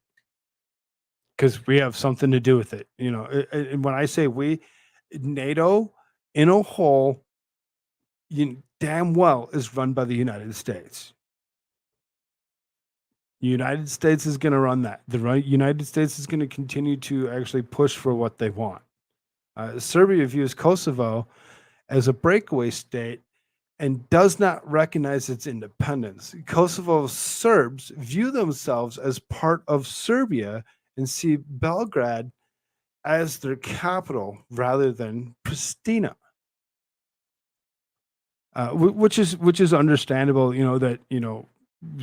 Because we have something to do with it. You know, and when I say we, NATO in a whole, damn well is run by the United States. The United States is going to run that. United States is going to continue to actually push for what they want. Serbia views Kosovo as a breakaway state and does not recognize its independence. Kosovo Serbs view themselves as part of Serbia and see Belgrade as their capital rather than Pristina. Which is understandable, that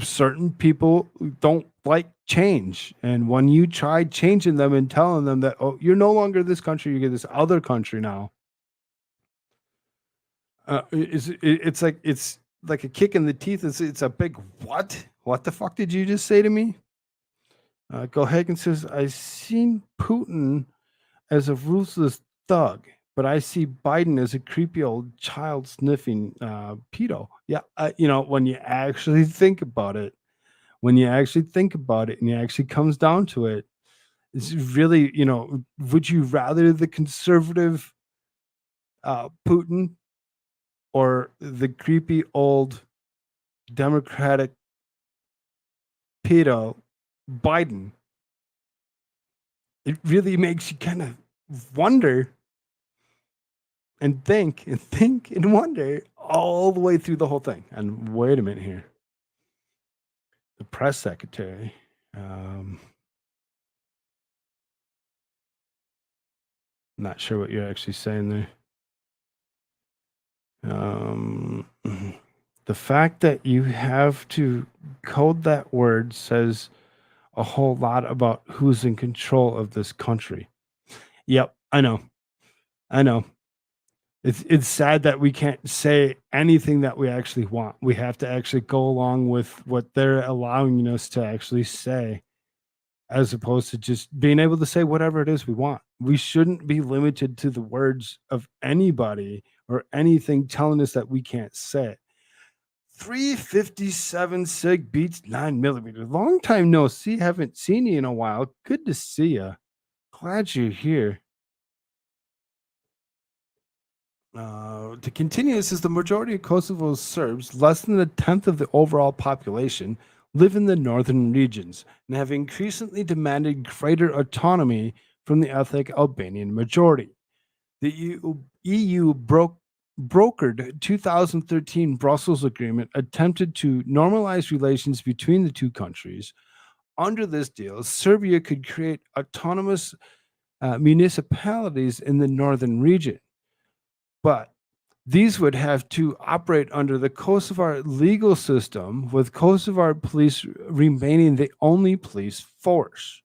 certain people don't like change, and when you try changing them and telling them that, oh, you're no longer this country, you get this other country now, it's like a kick in the teeth. It's a big what the fuck did you just say to me? Gohagan says, I seen Putin as a ruthless thug, but I see Biden as a creepy old child sniffing pedo. Yeah, when you actually think about it, and it actually comes down to it, it's really, would you rather the conservative Putin or the creepy old Democratic pedo Biden? It really makes you kind of wonder and think and wonder all the way through the whole thing. And wait a minute here. The press secretary. Not sure what you're actually saying there. The fact that you have to code that word says a whole lot about who's in control of this country. Yep, I know. It's sad that we can't say anything that we actually want. We have to actually go along with what they're allowing us to actually say, as opposed to just being able to say whatever it is we want. We shouldn't be limited to the words of anybody or anything telling us that we can't say it. 357 Sig beats 9mm. Long time no see. Haven't seen you in a while. Good to see you. Glad you're here. To continue, this is the majority of Kosovo's Serbs, less than a tenth of the overall population, live in the northern regions and have increasingly demanded greater autonomy from the ethnic Albanian majority. The EU brokered 2013 Brussels Agreement attempted to normalize relations between the two countries. Under this deal, Serbia could create autonomous municipalities in the northern region, but these would have to operate under the Kosovar legal system, with Kosovar police remaining the only police force.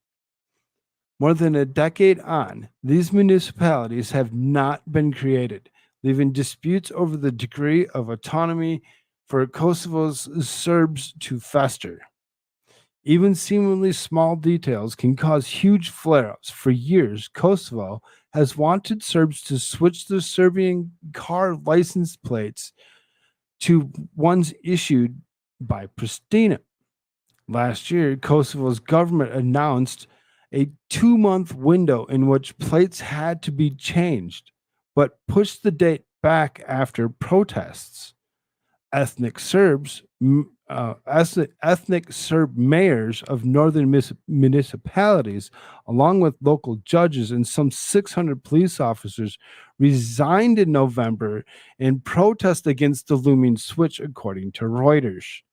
More than a decade on, these municipalities have not been created, leaving disputes over the degree of autonomy for Kosovo's Serbs to fester. Even seemingly small details can cause huge flare-ups. For years, Kosovo has wanted Serbs to switch their Serbian car license plates to ones issued by Pristina. Last year, Kosovo's government announced a 2-month window in which plates had to be changed, but pushed the date back after protests. Ethnic Serb mayors of northern municipalities, along with local judges and some 600 police officers, resigned in November in protest against the looming switch, according to Reuters.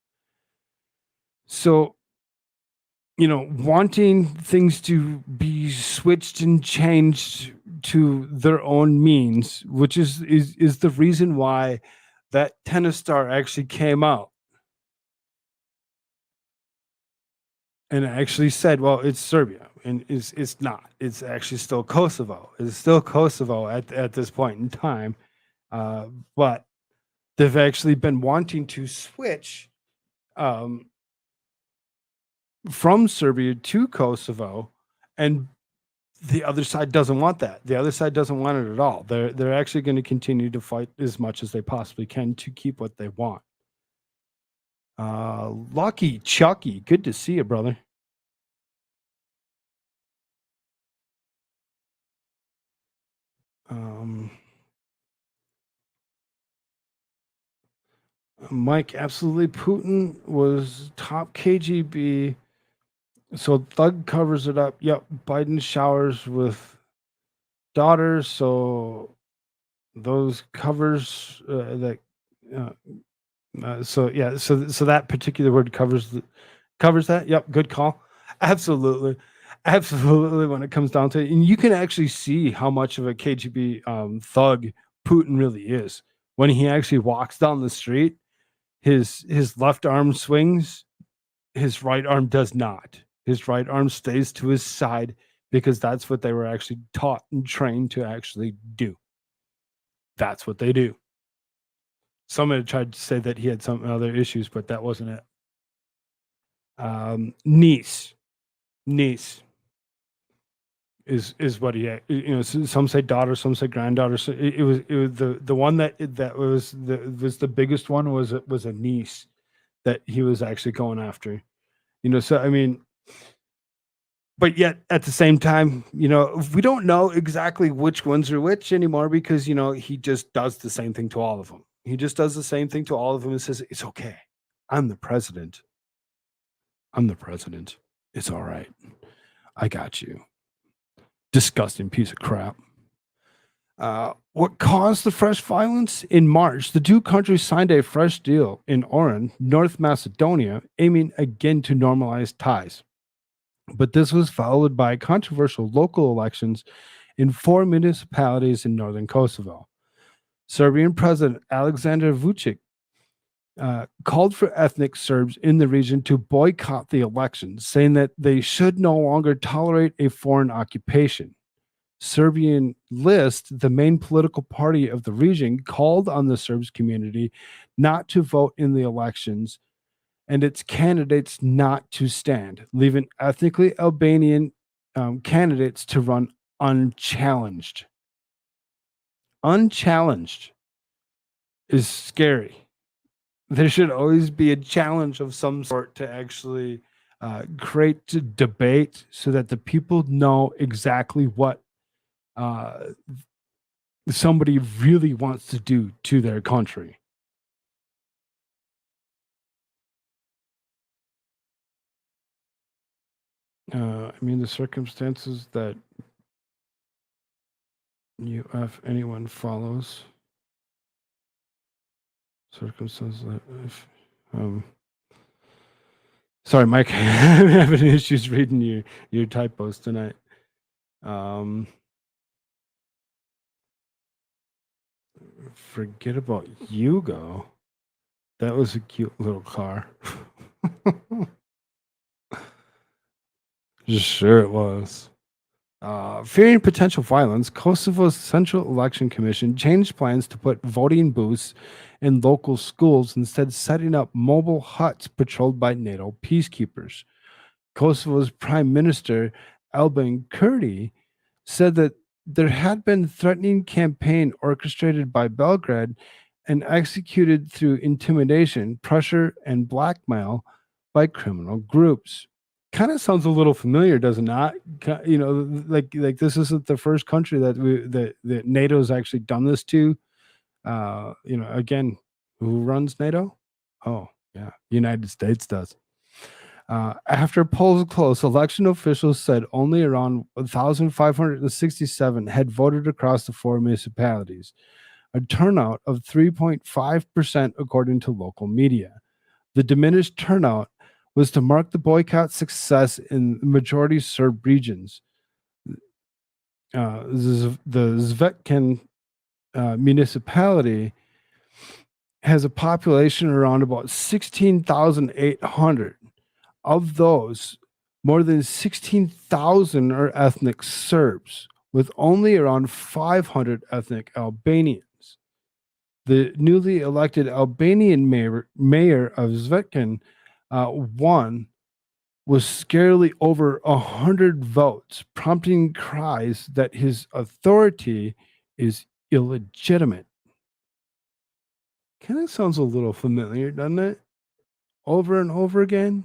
So, wanting things to be switched and changed to their own means, which is the reason why that tennis star actually came out and actually said, well, it's Serbia, and it's not. It's actually still Kosovo. It's still Kosovo at this point in time, but they've actually been wanting to switch from Serbia to Kosovo, and the other side doesn't want that. The other side doesn't want it at all. They're actually going to continue to fight as much as they possibly can to keep what they want. Lucky Chucky, good to see you, brother. Mike, absolutely. Putin was top KGB. So Thug covers it up. Yep. Biden showers with daughters. So those covers so yeah. So that particular word covers that. Yep. Good call. Absolutely. Absolutely. When it comes down to it, and you can actually see how much of a KGB thug Putin really is when he actually walks down the street. His left arm swings, his right arm does not. His right arm stays to his side because that's what they were actually taught and trained to actually do. That's what they do. Somebody tried to say that he had some other issues, but that wasn't it. Niece is what he had. Some say daughter, some say granddaughter. So it was the one that was the biggest one was a niece that he was actually going after. So I mean, but yet at the same time, we don't know exactly which ones are which anymore because he just does the same thing to all of them. He just does the same thing to all of them and says, "It's okay. I'm the president. It's all right. I got you." Disgusting piece of crap. What caused the fresh violence? In March, the two countries signed a fresh deal in Oran, North Macedonia, aiming again to normalize ties. But this was followed by controversial local elections in 4 municipalities in northern Kosovo. Serbian President Aleksandar Vučić called for ethnic Serbs in the region to boycott the elections, saying that they should no longer tolerate a foreign occupation. Serbian List, the main political party of the region, called on the Serbs community not to vote in the elections and its candidates not to stand, leaving ethnically Albanian candidates to run unchallenged. Unchallenged is scary. There should always be a challenge of some sort to actually create debate so that the people know exactly what somebody really wants to do to their country. I mean, the circumstances that if anyone follows circumstances that if sorry, Mike, I'm having issues reading your typos tonight. Forget about Hugo. That was a cute little car. Sure it was. Fearing potential violence, Kosovo's Central Election Commission changed plans to put voting booths in local schools, instead setting up mobile huts patrolled by NATO peacekeepers. Kosovo's Prime Minister Albin Kurti said that there had been threatening campaign orchestrated by Belgrade and executed through intimidation, pressure, and blackmail by criminal groups. Kind of sounds a little familiar, does it not? Like this isn't the first country that NATO's actually done this to. Again, who runs NATO? Oh, yeah, United States does. After polls closed, election officials said only around 1,567 had voted across the 4 municipalities, a turnout of 3.5% according to local media. The diminished turnout was to mark the boycott's success in majority Serb regions. The Zvetkin municipality has a population around about 16,800. Of those, more than 16,000 are ethnic Serbs, with only around 500 ethnic Albanians. The newly elected Albanian mayor of Zvetkin won was scarcely over 100 votes, prompting cries that his authority is illegitimate. Kind of sounds a little familiar, doesn't it? Over and over again.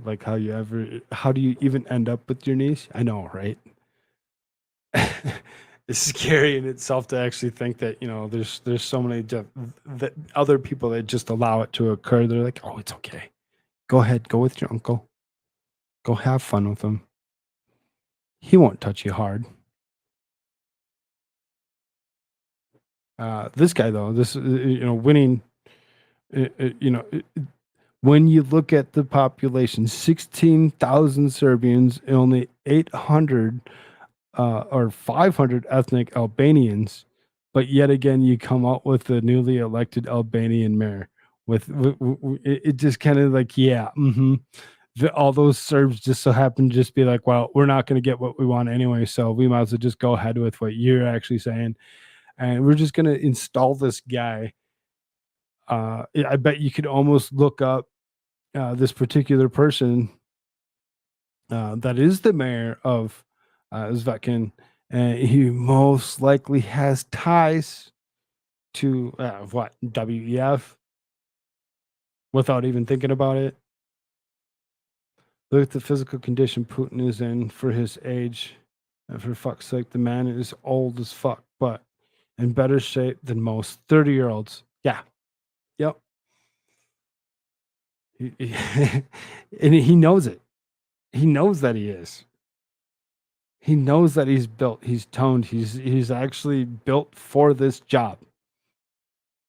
Like how do you even end up with your niece? I know, right? It's scary in itself to actually think that, there's so many that other people that just allow it to occur. They're like, oh, it's okay. Go ahead, go with your uncle. Go have fun with him. He won't touch you hard. This guy though, winning. When you look at the population, 16,000 Serbians, and only 800 or 500 ethnic Albanians, but yet again, you come out with the newly elected Albanian mayor. It just kind of like, yeah, all those Serbs just so happen to just be like, well, we're not going to get what we want anyway, so we might as well just go ahead with what you're actually saying, and we're just going to install this guy. I bet you could almost look up this particular person that is the mayor of Zvekin, and he most likely has ties to WEF without even thinking about it. Look at the physical condition Putin is in for his age. And for fuck's sake, the man is old as fuck, but in better shape than most 30-year-olds. Yeah. Yep. And he knows it. He knows that he is. He knows that he's built, he's toned, he's actually built for this job.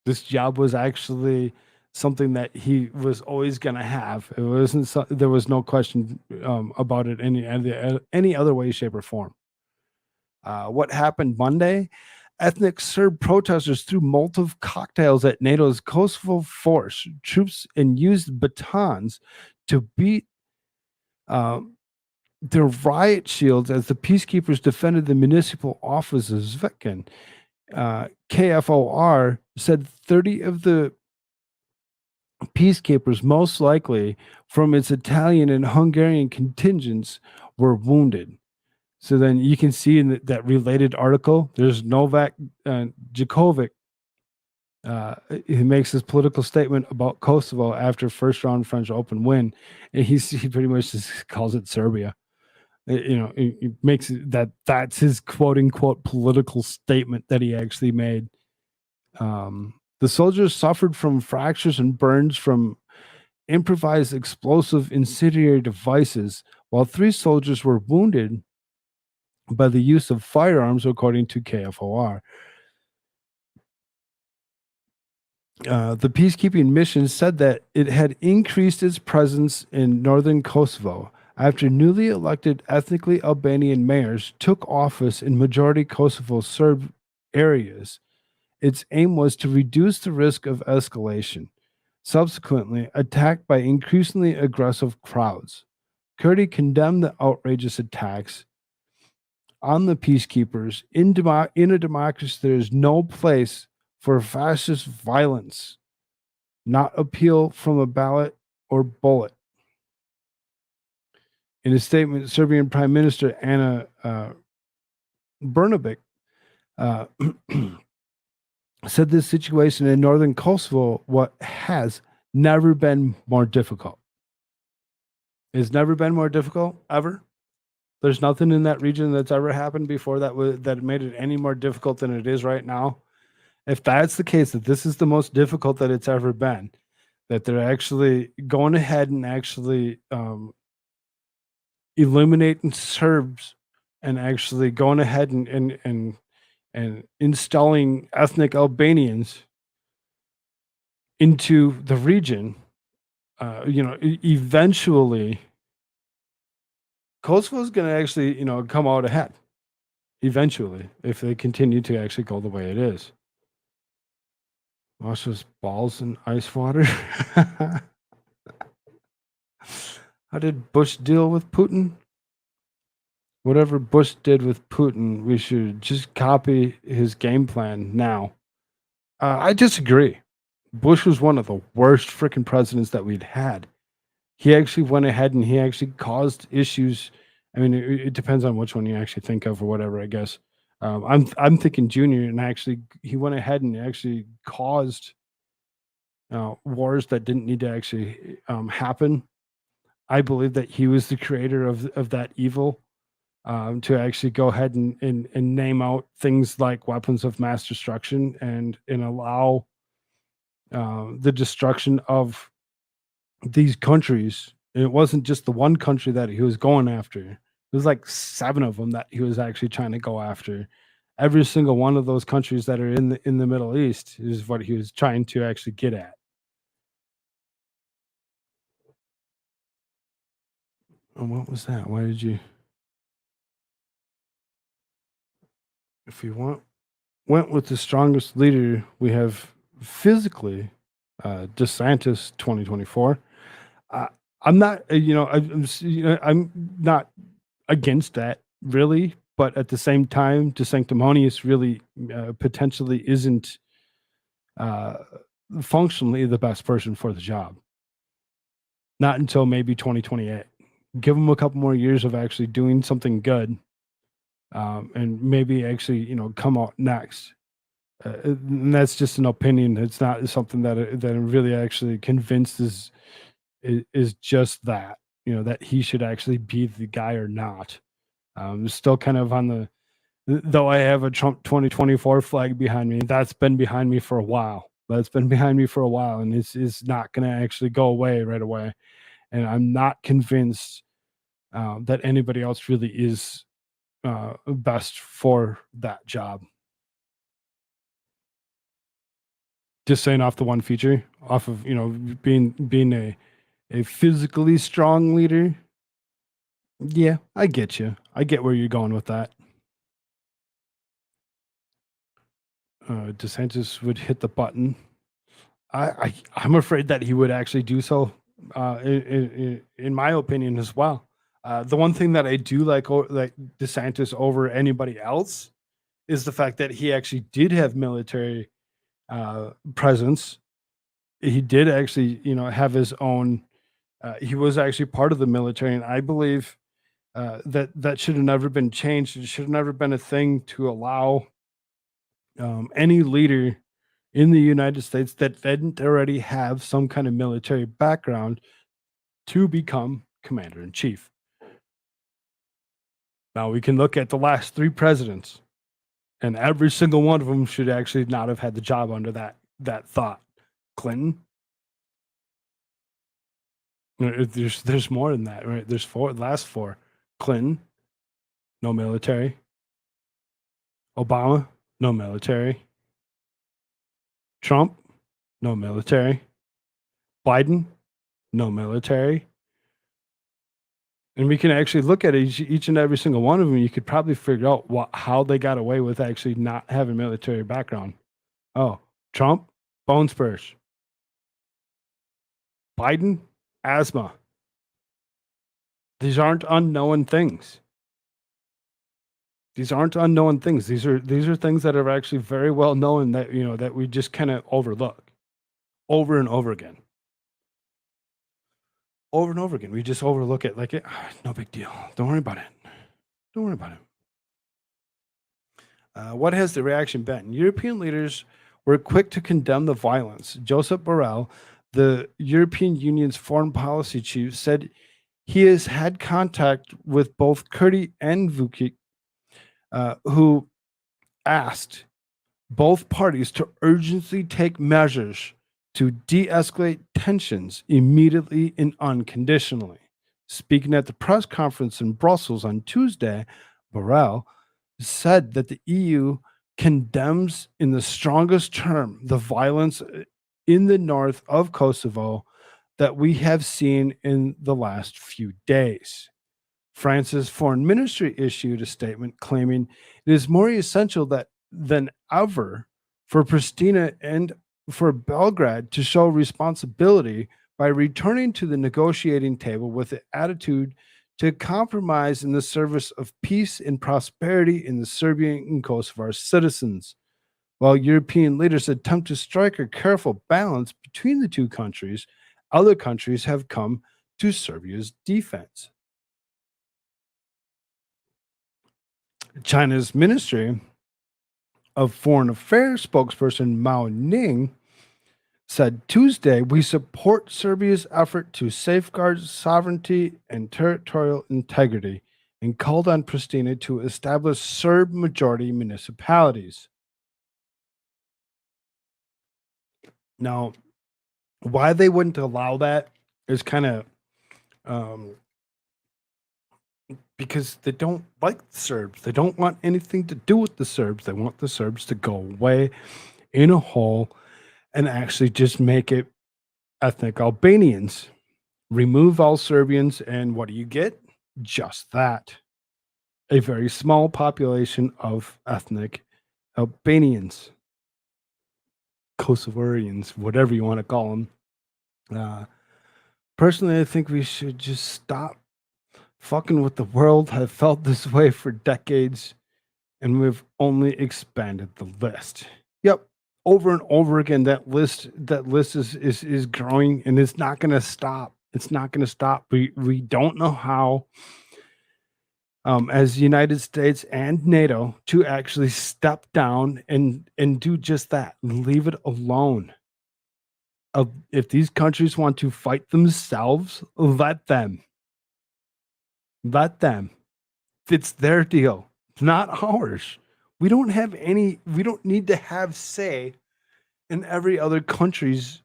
This job was actually something that he was always going to have. It wasn't. There was no question about it any other way, shape, or form. What happened Monday? Ethnic Serb protesters threw Molotov cocktails at NATO's Kosovo force troops and used batons to beat their riot shields as the peacekeepers defended the municipal offices of Zvekin. KFOR said 30 of the peacekeepers, most likely from its Italian and Hungarian contingents, were wounded. So then you can see in that related article, there's Novak Djokovic. He makes his political statement about Kosovo after first round French Open win, and he pretty much just calls it Serbia. He makes it that's his quote unquote political statement that he actually made. The soldiers suffered from fractures and burns from improvised explosive incendiary devices, while 3 soldiers were wounded by the use of firearms, according to KFOR. The peacekeeping mission said that it had increased its presence in northern Kosovo after newly elected ethnically Albanian mayors took office in majority Kosovo Serb areas. Its aim was to reduce the risk of escalation, subsequently attacked by increasingly aggressive crowds. Kurdi condemned the outrageous attacks on the peacekeepers. In a democracy, there is no place for fascist violence, not appeal from a ballot or bullet. In a statement, Serbian Prime Minister Ana Brnabic said this situation in northern Kosovo has never been more difficult. It's never been more difficult, ever. There's nothing in that region that's ever happened before that made it any more difficult than it is right now. If that's the case, that this is the most difficult that it's ever been, that they're actually going ahead and actually eliminating Serbs and actually going ahead and installing ethnic Albanians into the region, eventually Kosovo is going to actually, come out ahead eventually if they continue to actually go the way it is. Wash those balls in ice water. How did Bush deal with Putin? Whatever Bush did with Putin, we should just copy his game plan now. I disagree. Bush was one of the worst freaking presidents that we'd had. He actually went ahead and he actually caused issues. I mean, it depends on which one you actually think of or whatever, I guess. I'm thinking Junior, and actually he went ahead and actually caused wars that didn't need to actually happen. I believe that he was the creator of that evil, to actually go ahead and name out things like weapons of mass destruction and allow the destruction of these countries. And it wasn't just the one country that he was going after. It was like 7 of them that he was actually trying to go after. Every single one of those countries that are in the Middle East is what he was trying to actually get at. And what was that? Why did you? If you went with the strongest leader we have physically, DeSantis 2024. I'm not, I'm not against that really, but at the same time, DeSanctimonious really potentially isn't uh, functionally the best person for the job. Not until maybe 2028. Give him a couple more years of actually doing something good, and maybe actually, come out next. And that's just an opinion. It's not something that I'm really actually convinced is just that, that he should actually be the guy or not. Still kind of on the, though I have a Trump 2024 flag behind me. That's been behind me for a while. And it's not going to actually go away right away. And I'm not convinced that anybody else really is best for that job. Just saying off the one feature, off of being a physically strong leader. Yeah, I get you. I get where you're going with that. DeSantis would hit the button. I'm afraid that he would actually do so, in my opinion as well. The one thing that I do like DeSantis over anybody else is the fact that he actually did have military presence. He did actually, have his own. He was actually part of the military, and I believe that should have never been changed. It should have never been a thing to allow any leader in the United States that didn't already have some kind of military background to become commander in chief. Now we can look at the last 3 presidents, and every single one of them should actually not have had the job under that thought. Clinton. There's more than that, right? There's 4, last 4. Clinton, no military. Obama, no military. Trump, no military. Biden, no military. And we can actually look at each and every single one of them. You could probably figure out how they got away with actually not having military background. Oh, Trump, bone spurs. Biden, asthma. These aren't unknown things. These are things that are actually very well known that that we just kind of overlook over and over again. Over and over again, we just overlook it like no big deal. Don't worry about it. What has the reaction been? European leaders were quick to condemn the violence. Josep Borrell, the European Union's foreign policy chief, said he has had contact with both Kurdi and Vukic, who asked both parties to urgently take measures to de-escalate tensions immediately and unconditionally. Speaking at the press conference in Brussels on Tuesday, Borrell said that the EU condemns in the strongest term the violence in the north of Kosovo that we have seen in the last few days. France's foreign ministry issued a statement claiming it is more essential than ever for Pristina and for Belgrade to show responsibility by returning to the negotiating table with the attitude to compromise in the service of peace and prosperity in the Serbian and Kosovar citizens. While European leaders attempt to strike a careful balance between the two countries, other countries have come to Serbia's defense. China's Ministry of Foreign Affairs spokesperson Mao Ning said Tuesday, "We support Serbia's effort to safeguard sovereignty and territorial integrity," and called on Pristina to establish Serb majority municipalities. Now, why they wouldn't allow that is kind of um, because they don't like the Serbs. They don't want anything to do with the Serbs. They want the Serbs to go away in a hole and actually just make it ethnic Albanians. Remove all Serbians, and what do you get? Just that. A very small population of ethnic Albanians, Kosovarians, whatever you want to call them. Personally, I think we should just stop fucking with the world. I've felt this way for decades, and we've only expanded the list. Yep, over and over again, that list is growing, and it's not going to stop. It's not going to stop. We don't know how, as the United States and NATO, to actually step down and do just that. Leave it alone. If these countries want to fight themselves, let them. Let them. It's their deal, not ours. We don't need to have say in every other country's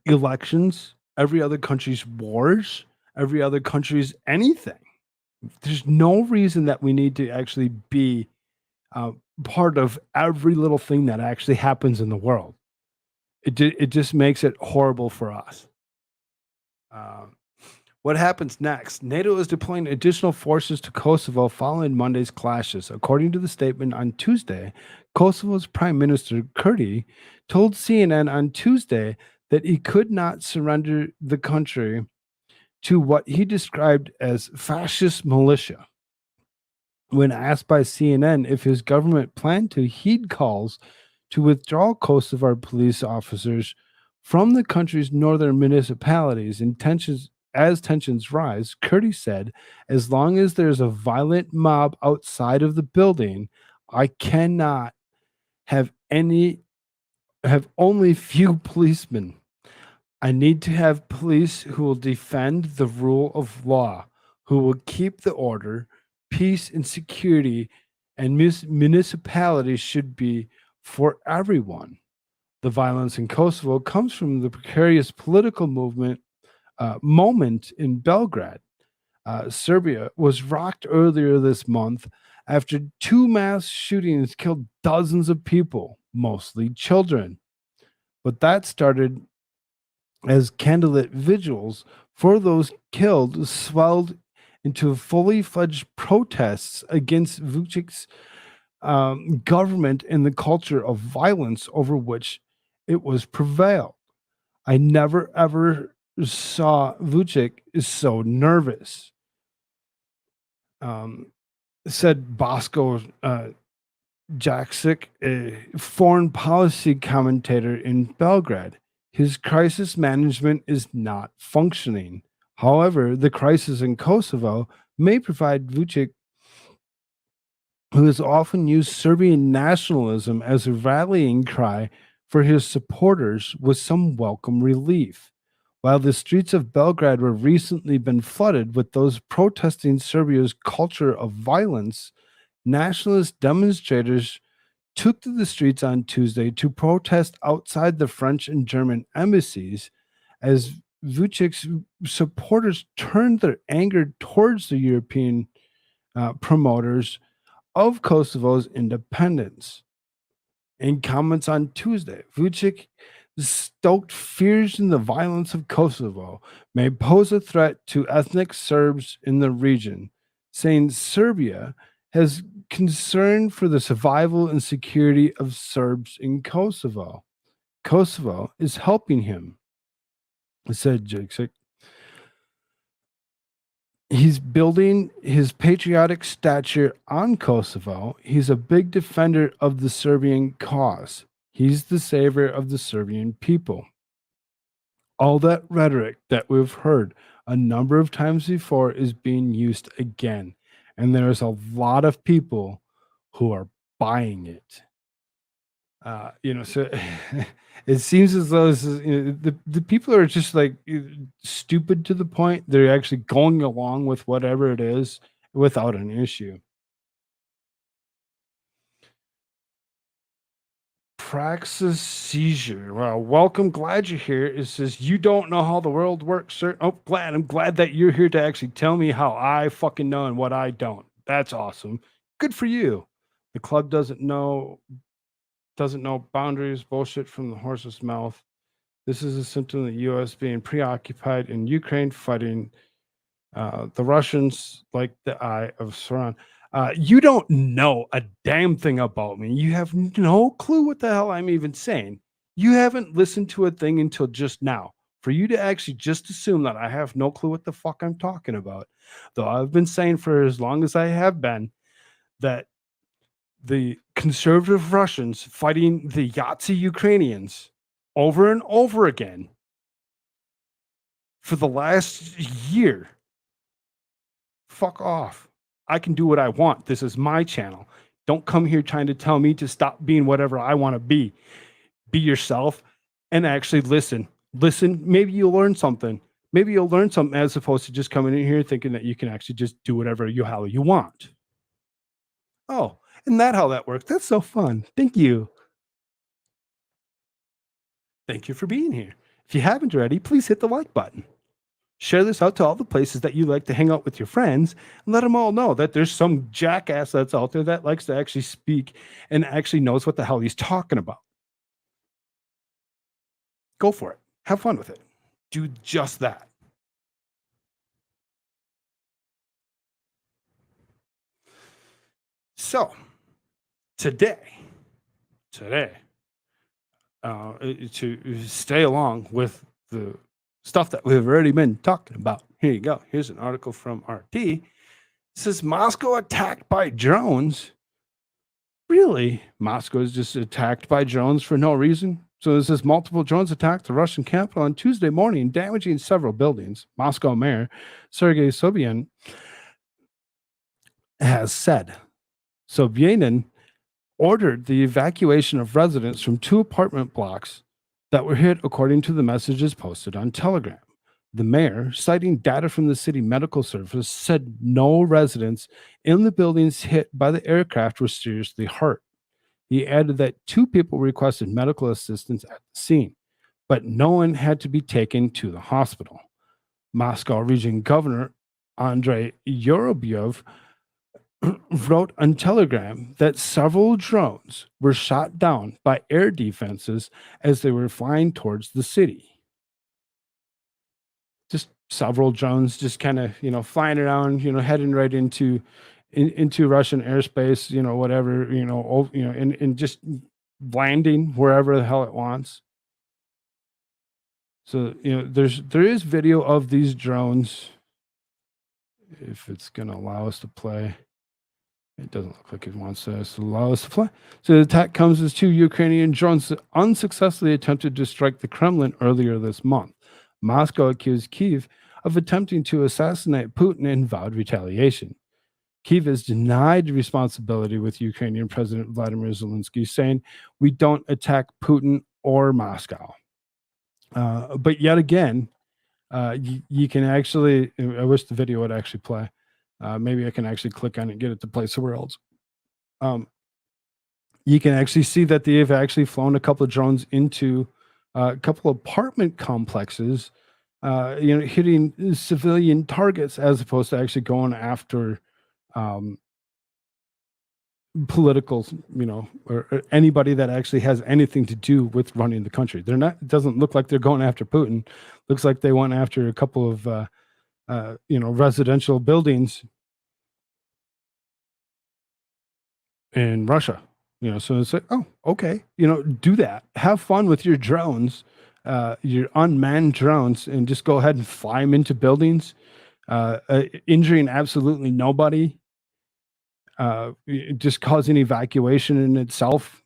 elections, every other country's wars, every other country's anything. There's no reason that we need to actually be part of every little thing that actually happens in the world. It just makes it horrible for us. What happens next? NATO is deploying additional forces to Kosovo following Monday's clashes. According to the statement on Tuesday, Kosovo's Prime Minister Kurti told CNN on Tuesday that he could not surrender the country to what he described as fascist militia. When asked by CNN if his government planned to heed calls to withdraw Kosovar police officers from the country's northern municipalities as tensions rise, Kurti said, "As long as there's a violent mob outside of the building, I cannot have only few policemen. I need to have police who will defend the rule of law, who will keep the order, peace and security, and municipalities should be for everyone." The violence in Kosovo comes from the precarious political moment in Belgrade. Serbia was rocked earlier this month after two mass shootings killed dozens of people, mostly children. But that started as candlelit vigils for those killed swelled into fully fledged protests against Vucic's government and the culture of violence over which it was prevailed. I never ever saw Vucic so nervous, said Bosko Jaksic, a foreign policy commentator in Belgrade. His crisis management is not functioning. However, the crisis in Kosovo may provide Vucic, who has often used Serbian nationalism as a rallying cry for his supporters, with some welcome relief. While the streets of Belgrade were recently been flooded with those protesting Serbia's culture of violence, nationalist demonstrators took to the streets on Tuesday to protest outside the French and German embassies as Vucic's supporters turned their anger towards the European promoters of Kosovo's independence. In comments on Tuesday, Vucic stoked fears in the violence of Kosovo may pose a threat to ethnic Serbs in the region, saying Serbia has concern for the survival and security of Serbs in Kosovo. Kosovo is helping him, said Jaksic. He's building his patriotic stature on Kosovo. He's a big defender of the Serbian cause. He's the savior of the Serbian people. All that rhetoric that we've heard a number of times before is being used again. And there's a lot of people who are buying it. So it seems as though the people are just like stupid to the point they're actually going along with whatever it is without an issue. Praxis seizure. Well, welcome. Glad you're here. It says you don't know how the world works, sir. Oh, glad. I'm glad that you're here to actually tell me how I fucking know and what I don't. That's awesome. Good for you. The club doesn't know boundaries. Bullshit from the horse's mouth. This is a symptom of the U.S. being preoccupied in Ukraine, fighting the Russians like the eye of Sauron. You don't know a damn thing about me. You have no clue what the hell I'm even saying. You haven't listened to a thing until just now. For you to actually just assume that I have no clue what the fuck I'm talking about, though I've been saying for as long as I have been that the conservative Russians fighting the Yahtzee Ukrainians over and over again for the last year. Fuck off. I can do what I want. This is my channel. Don't come here trying to tell me to stop being whatever I want to be. Be yourself and actually listen. Listen. Maybe you'll learn something. Maybe you'll learn something as opposed to just coming in here thinking that you can actually just do whatever how you want. Oh, isn't that how that works? That's so fun. Thank you. Thank you for being here. If you haven't already, please hit the like button. Share this out to all the places that you like to hang out with your friends and let them all know that there's some jackass that's out there that likes to actually speak and actually knows what the hell he's talking about. Go for it. Have fun with it. Do just that. So, today, to stay along with the stuff that we've already been talking about. Here you go. Here's an article from RT. It says Moscow attacked by drones. Really? Moscow is just attacked by drones for no reason? So it says multiple drones attacked the Russian capital on Tuesday morning, damaging several buildings. Moscow Mayor Sergei Sobyanin has said. Sobyanin ordered the evacuation of residents from 2 apartment blocks that were hit, according to the messages posted on Telegram. The mayor, citing data from the city medical service, said no residents in the buildings hit by the aircraft were seriously hurt. He added that 2 people requested medical assistance at the scene, but no one had to be taken to the hospital. Moscow Region Governor Andrei Yorobyev wrote on Telegram that several drones were shot down by air defenses as they were flying towards the city. Just several drones just kind of, flying around, heading right into Russian airspace, whatever, and just landing wherever the hell it wants. So, there is video of these drones, if it's going to allow us to play. It doesn't look like it wants us to allow us to play. So the attack comes as 2 Ukrainian drones unsuccessfully attempted to strike the Kremlin earlier this month. Moscow accused Kyiv of attempting to assassinate Putin and vowed retaliation. Kyiv has denied responsibility with Ukrainian President Vladimir Zelensky, saying, "We don't attack Putin or Moscow." But yet again, you can actually, I wish the video would actually play. Maybe I can actually click on it and get it to play somewhere else. You can actually see that they've actually flown a couple of drones into a couple of apartment complexes, hitting civilian targets as opposed to actually going after political, or anybody that actually has anything to do with running the country. They're not. It doesn't look like they're going after Putin. Looks like they went after a couple of residential buildings in Russia. So it's like, oh, okay, do that. Have fun with your drones, your unmanned drones, and just go ahead and fly them into buildings. injuring absolutely nobody, just causing evacuation in itself.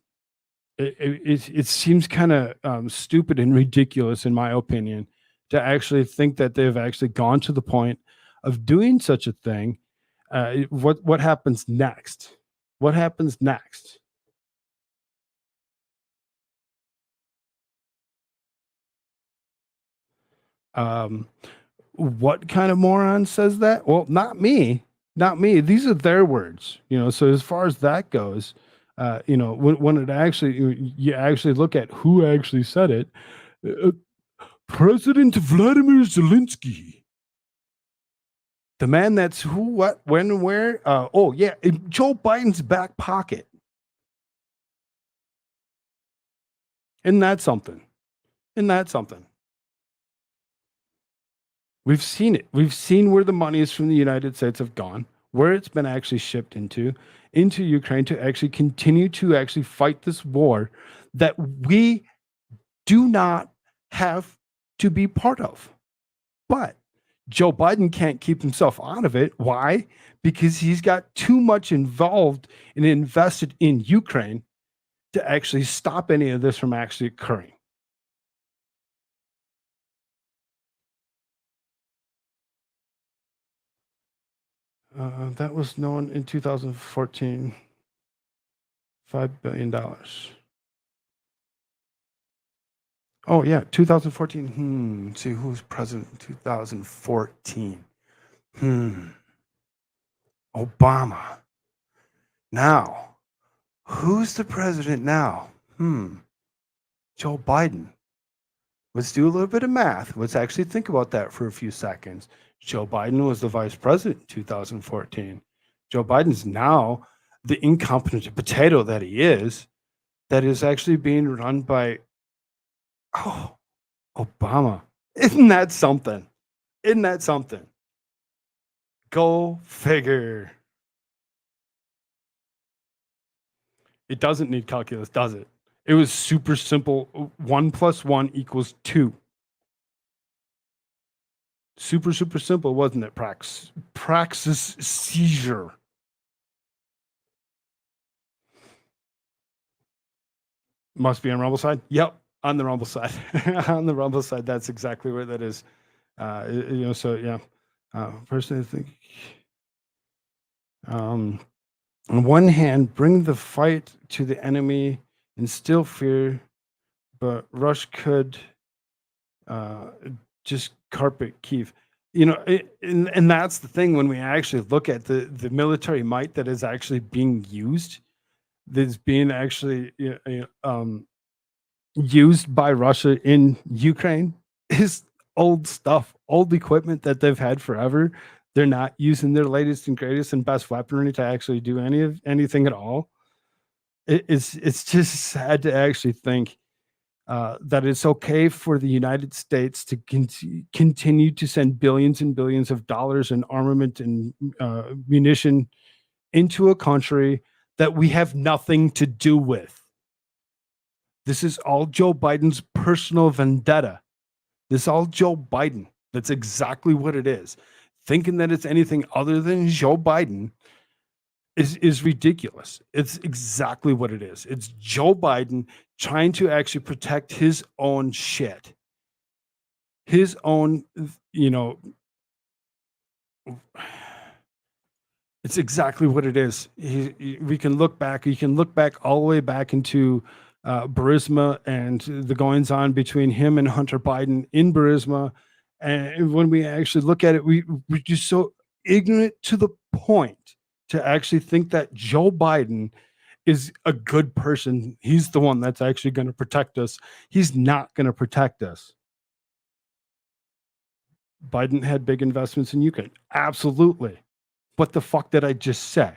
It seems kind of stupid and ridiculous, in my opinion, to actually think that they've actually gone to the point of doing such a thing. What happens next? What happens next? What kind of moron says that? Well, not me, not me. These are their words, So as far as that goes, when it actually you actually look at who actually said it, uh, President Vladimir Zelensky, the man that's who, what, when, and where. Oh yeah, in Joe Biden's back pocket. Isn't that something? Isn't that something? We've seen it. We've seen where the monies from the United States have gone, where it's been actually shipped into Ukraine to actually continue to actually fight this war that we do not have to be part of. But Joe Biden can't keep himself out of it. Why? Because he's got too much involved and invested in Ukraine to actually stop any of this from actually occurring. That was known in 2014. $5 billion. Oh, yeah, 2014. See, who was president in 2014? Obama. Now, who's the president now? Joe Biden. Let's do a little bit of math. Let's actually think about that for a few seconds. Joe Biden was the vice president in 2014. Joe Biden's now the incompetent potato that he is, that is actually being run by, Obama. Isn't that something? Isn't that something? Go figure. It doesn't need calculus, does it? It was super simple. 1 + 1 = 2. Super, super simple, wasn't it, Praxis seizure. Must be on Rumble side? Yep, on the Rumble side. On the Rumble side, that's exactly where that is. So yeah. Personally, I think on one hand, bring the fight to the enemy, instill fear, but Rush could just carpet Kyiv. And that's the thing when we actually look at the military might that is actually being used, that's being actually used by Russia in Ukraine, is old stuff, old equipment that they've had forever. They're not using their latest and greatest and best weaponry to actually do anything at all. It's just sad to actually think that it's okay for the United States to continue to send billions and billions of dollars in armament and munition into a country that we have nothing to do with. This is all Joe Biden's personal vendetta. This is all Joe Biden. That's exactly what it is. Thinking that it's anything other than Joe Biden is ridiculous. It's exactly what it is. It's Joe Biden trying to actually protect his own shit. His own, it's exactly what it is. We can look back. You can look back all the way back into Burisma and the goings on between him and Hunter Biden in Burisma. And when we actually look at it, we're just so ignorant to the point to actually think that Joe Biden is a good person. He's the one that's actually going to protect us. He's not going to protect us. Biden had big investments in Ukraine. Absolutely. What the fuck did I just say?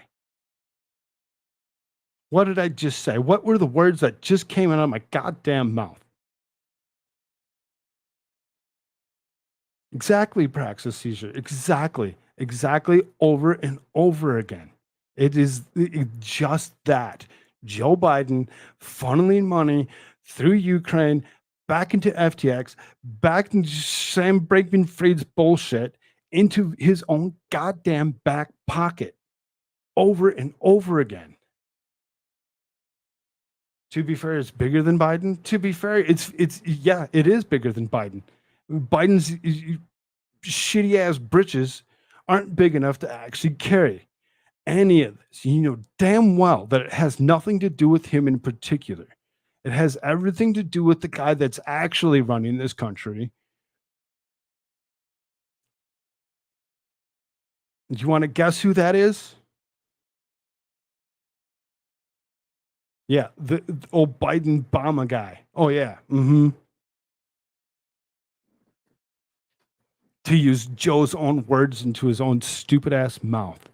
What did I just say? What were the words that just came out of my goddamn mouth? Exactly, praxis seizure. Exactly over and over again. It is just that. Joe Biden funneling money through Ukraine back into FTX, back into Sam Bankman-Fried's bullshit into his own goddamn back pocket over and over again. To be fair, it's bigger than Biden. To be fair, it's yeah, it is bigger than Biden. Biden's shitty ass britches aren't big enough to actually carry any of this. You know damn well that it has nothing to do with him in particular. It has everything to do with the guy that's actually running this country. Do you want to guess who that is? Yeah, the old Biden Obama guy. Oh yeah. To use Joe's own words into his own stupid ass mouth.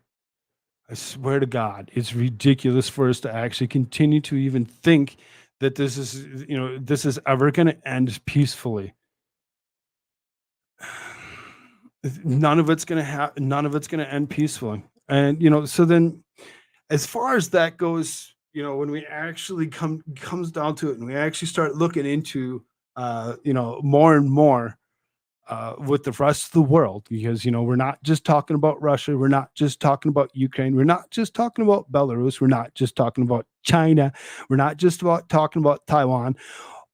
I swear to God, it's ridiculous for us to actually continue to even think that this is ever going to end peacefully. None of it's going to end peacefully. And so then as far as that goes, when we actually comes down to it and we actually start looking into more and more with the rest of the world, because we're not just talking about Russia, we're not just talking about Ukraine, we're not just talking about Belarus, we're not just talking about China, we're not just talking about Taiwan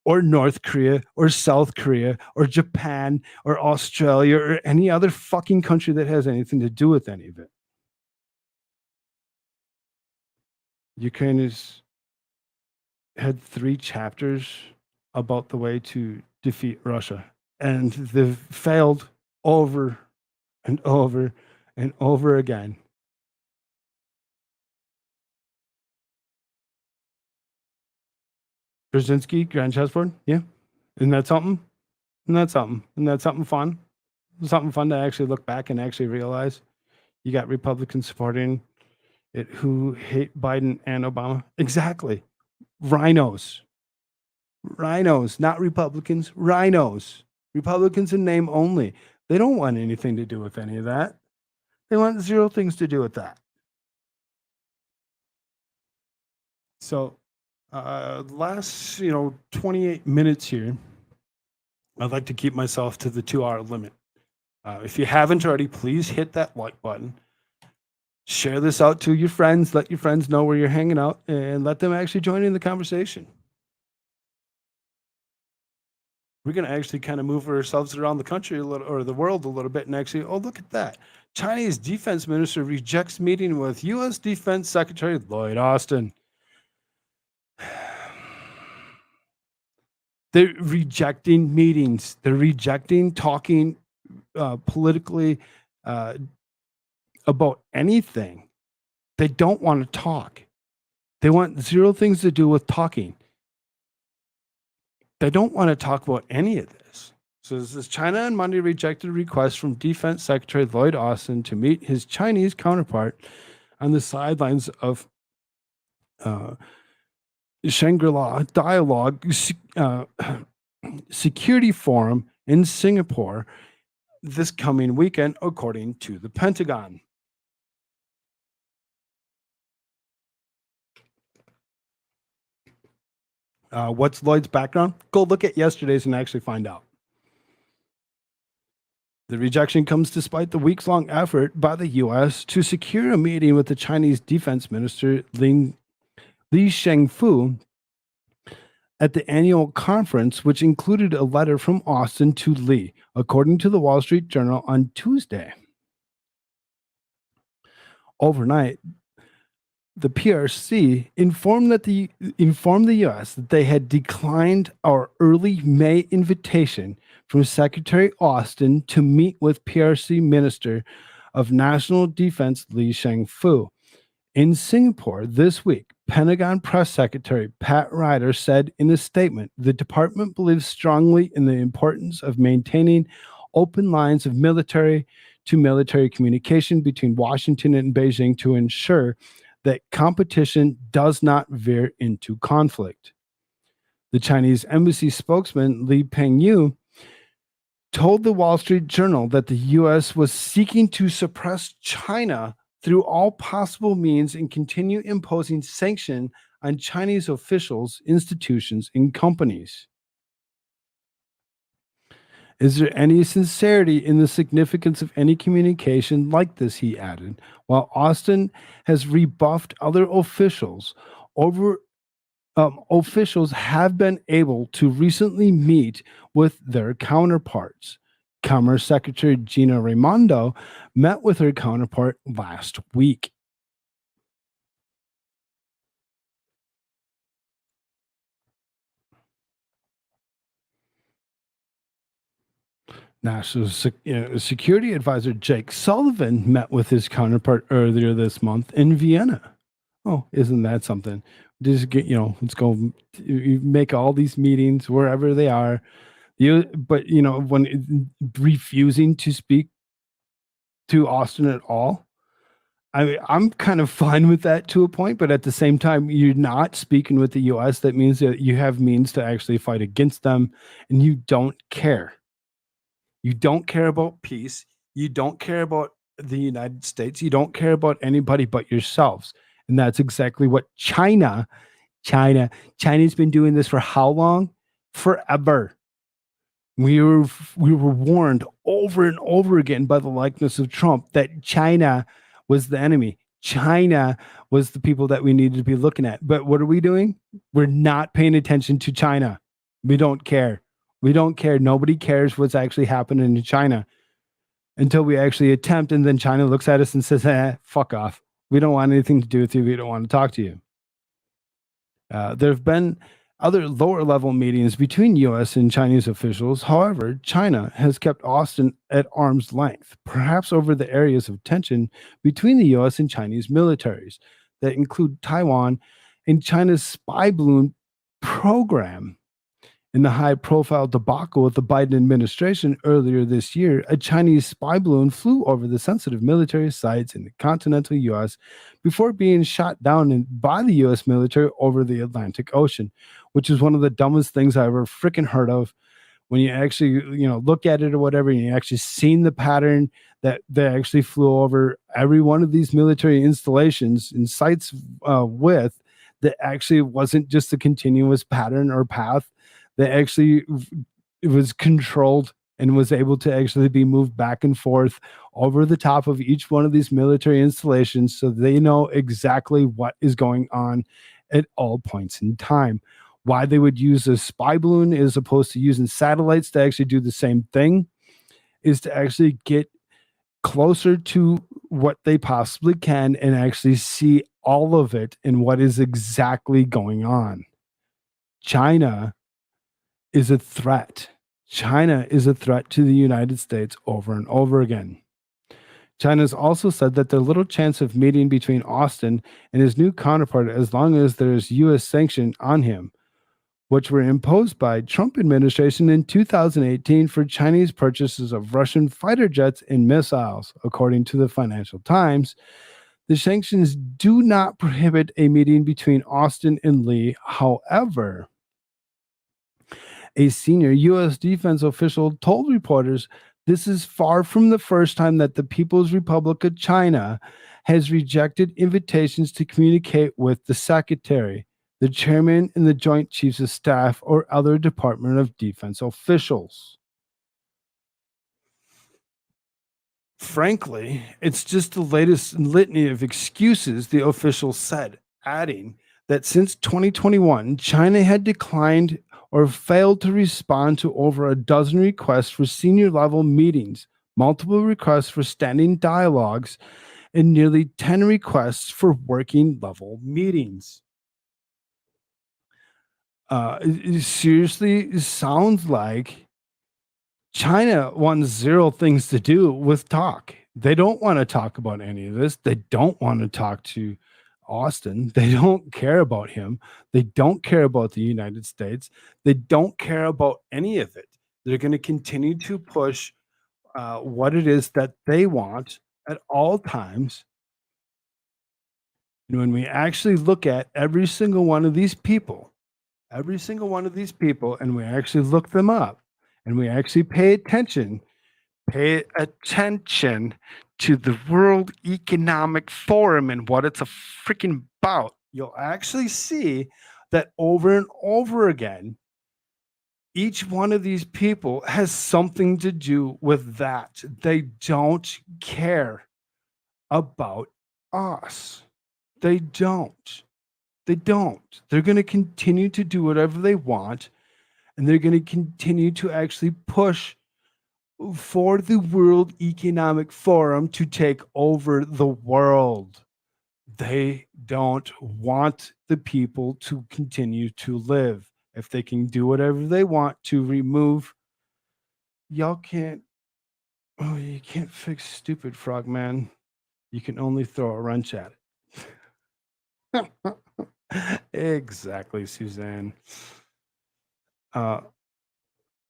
or North Korea or South Korea or Japan or Australia or any other fucking country that has anything to do with any of it. Ukraine has had 3 chapters about the way to defeat Russia, and they've failed over and over and over again. Brzezinski, Grand Chessboard, yeah. Isn't that something? Isn't that something? Isn't that something fun? Something fun to actually look back and actually realize you got Republicans supporting it who hate Biden and Obama. Exactly. Rhinos, not Republicans, rhinos. Republicans in name only. They don't want anything to do with any of that. They want 0 things to do with that. So, last 28 minutes here, I'd like to keep myself to the 2-hour limit. If you haven't already, please hit that like button. Share this out to your friends. Let your friends know where you're hanging out and let them actually join in the conversation. We're going to actually kind of move ourselves around the country a little, or the world a little bit, and actually, oh, look at that. Chinese defense minister rejects meeting with U.S. Defense Secretary Lloyd Austin. They're rejecting meetings. They're rejecting talking politically about anything. They don't want to talk. They want 0 things to do with talking. They don't want to talk about any of this. So this is China on Monday rejected a request from Defense Secretary Lloyd Austin to meet his Chinese counterpart on the sidelines of Shangri-La Dialogue Security Forum in Singapore this coming weekend, according to the Pentagon. What's Lloyd's background? Go look at yesterday's and actually find out. The rejection comes despite the weeks-long effort by the U.S. to secure a meeting with the Chinese Defense Minister Li Shangfu at the annual conference, which included a letter from Austin to Li, according to the Wall Street Journal on Tuesday. Overnight, the PRC informed the U.S. that they had declined our early May invitation from Secretary Austin to meet with PRC Minister of National Defense Li Shangfu in Singapore this week. Pentagon Press Secretary Pat Ryder said in a statement, the department believes strongly in the importance of maintaining open lines of military-to-military communication between Washington and Beijing to ensure that competition does not veer into conflict. The Chinese embassy spokesman Li Pengyu told the Wall Street Journal that the U.S. was seeking to suppress China through all possible means and continue imposing sanction on Chinese officials, institutions, and companies. Is there any sincerity in the significance of any communication like this? He added, while Austin has rebuffed other officials over officials have been able to recently meet with their counterparts. Commerce Secretary Gina Raimondo met with her counterpart last week. Security Advisor Jake Sullivan met with his counterpart earlier this month in Vienna. Oh, isn't that something? Just get, let's go make all these meetings wherever they are. But when refusing to speak to Austin at all, I'm kind of fine with that to a point, but at the same time, you're not speaking with the US. That means that you have means to actually fight against them, and you don't care. You don't care about peace. You don't care about the United States. You don't care about anybody but yourselves. And that's exactly what China's been doing this for how long? Forever. We were warned over and over again by the likeness of Trump that China was the enemy. China was the people that we needed to be looking at. But what are we doing? We're not paying attention to China. We don't care. We don't care. Nobody cares what's actually happening in China until we actually attempt. And then China looks at us and says, fuck off. We don't want anything to do with you. We don't want to talk to you. There have been other lower level meetings between US and Chinese officials. However, China has kept Austin at arm's length, perhaps over the areas of tension between the US and Chinese militaries that include Taiwan and China's spy balloon program. In the high-profile debacle with the Biden administration earlier this year, a Chinese spy balloon flew over the sensitive military sites in the continental U.S. before being shot down by the U.S. military over the Atlantic Ocean, which is one of the dumbest things I ever freaking heard of. When you actually, look at it or whatever, and you actually seen the pattern that they actually flew over every one of these military installations and sites with, that actually wasn't just a continuous pattern or path. That actually it was controlled and was able to actually be moved back and forth over the top of each one of these military installations, so they know exactly what is going on at all points in time. Why they would use a spy balloon as opposed to using satellites to actually do the same thing is to actually get closer to what they possibly can and actually see all of it and what is exactly going on. China is a threat. China is a threat to the United States over and over again. China has also said that there's little chance of meeting between Austin and his new counterpart as long as there is U.S. sanction on him, which were imposed by Trump administration in 2018 for Chinese purchases of Russian fighter jets and missiles. According to the Financial Times, the sanctions do not prohibit a meeting between Austin and Lee. However, a senior U.S. defense official told reporters this is far from the first time that the People's Republic of China has rejected invitations to communicate with the secretary, the chairman, and the Joint Chiefs of Staff or other Department of Defense officials. Frankly, it's just the latest litany of excuses, the official said, adding that since 2021, China had declined or failed to respond to over a dozen requests for senior level meetings, multiple requests for standing dialogues, and nearly 10 requests for working level meetings. It seriously sounds like China wants zero things to do with talk. They don't want to talk about any of this. They don't want to talk to Austin. They don't care about him. They don't care about the United States. They don't care about any of it. They're going to continue to push what it is that they want at all times. And when we actually look at every single one of these people, and we actually look them up, and we actually pay attention to the World Economic Forum and what it's a freaking about, you'll actually see that over and over again, Each one of these people has something to do with that. They don't care about us. They don't. They don't. They're going to continue to do whatever they want, and they're going to continue to actually push for the World Economic Forum to take over the world. They don't want the people to continue to live. If they can do whatever they want to remove, y'all can't. Oh, you can't fix stupid, Frogman. You can only throw a wrench at it. Exactly, Suzanne. A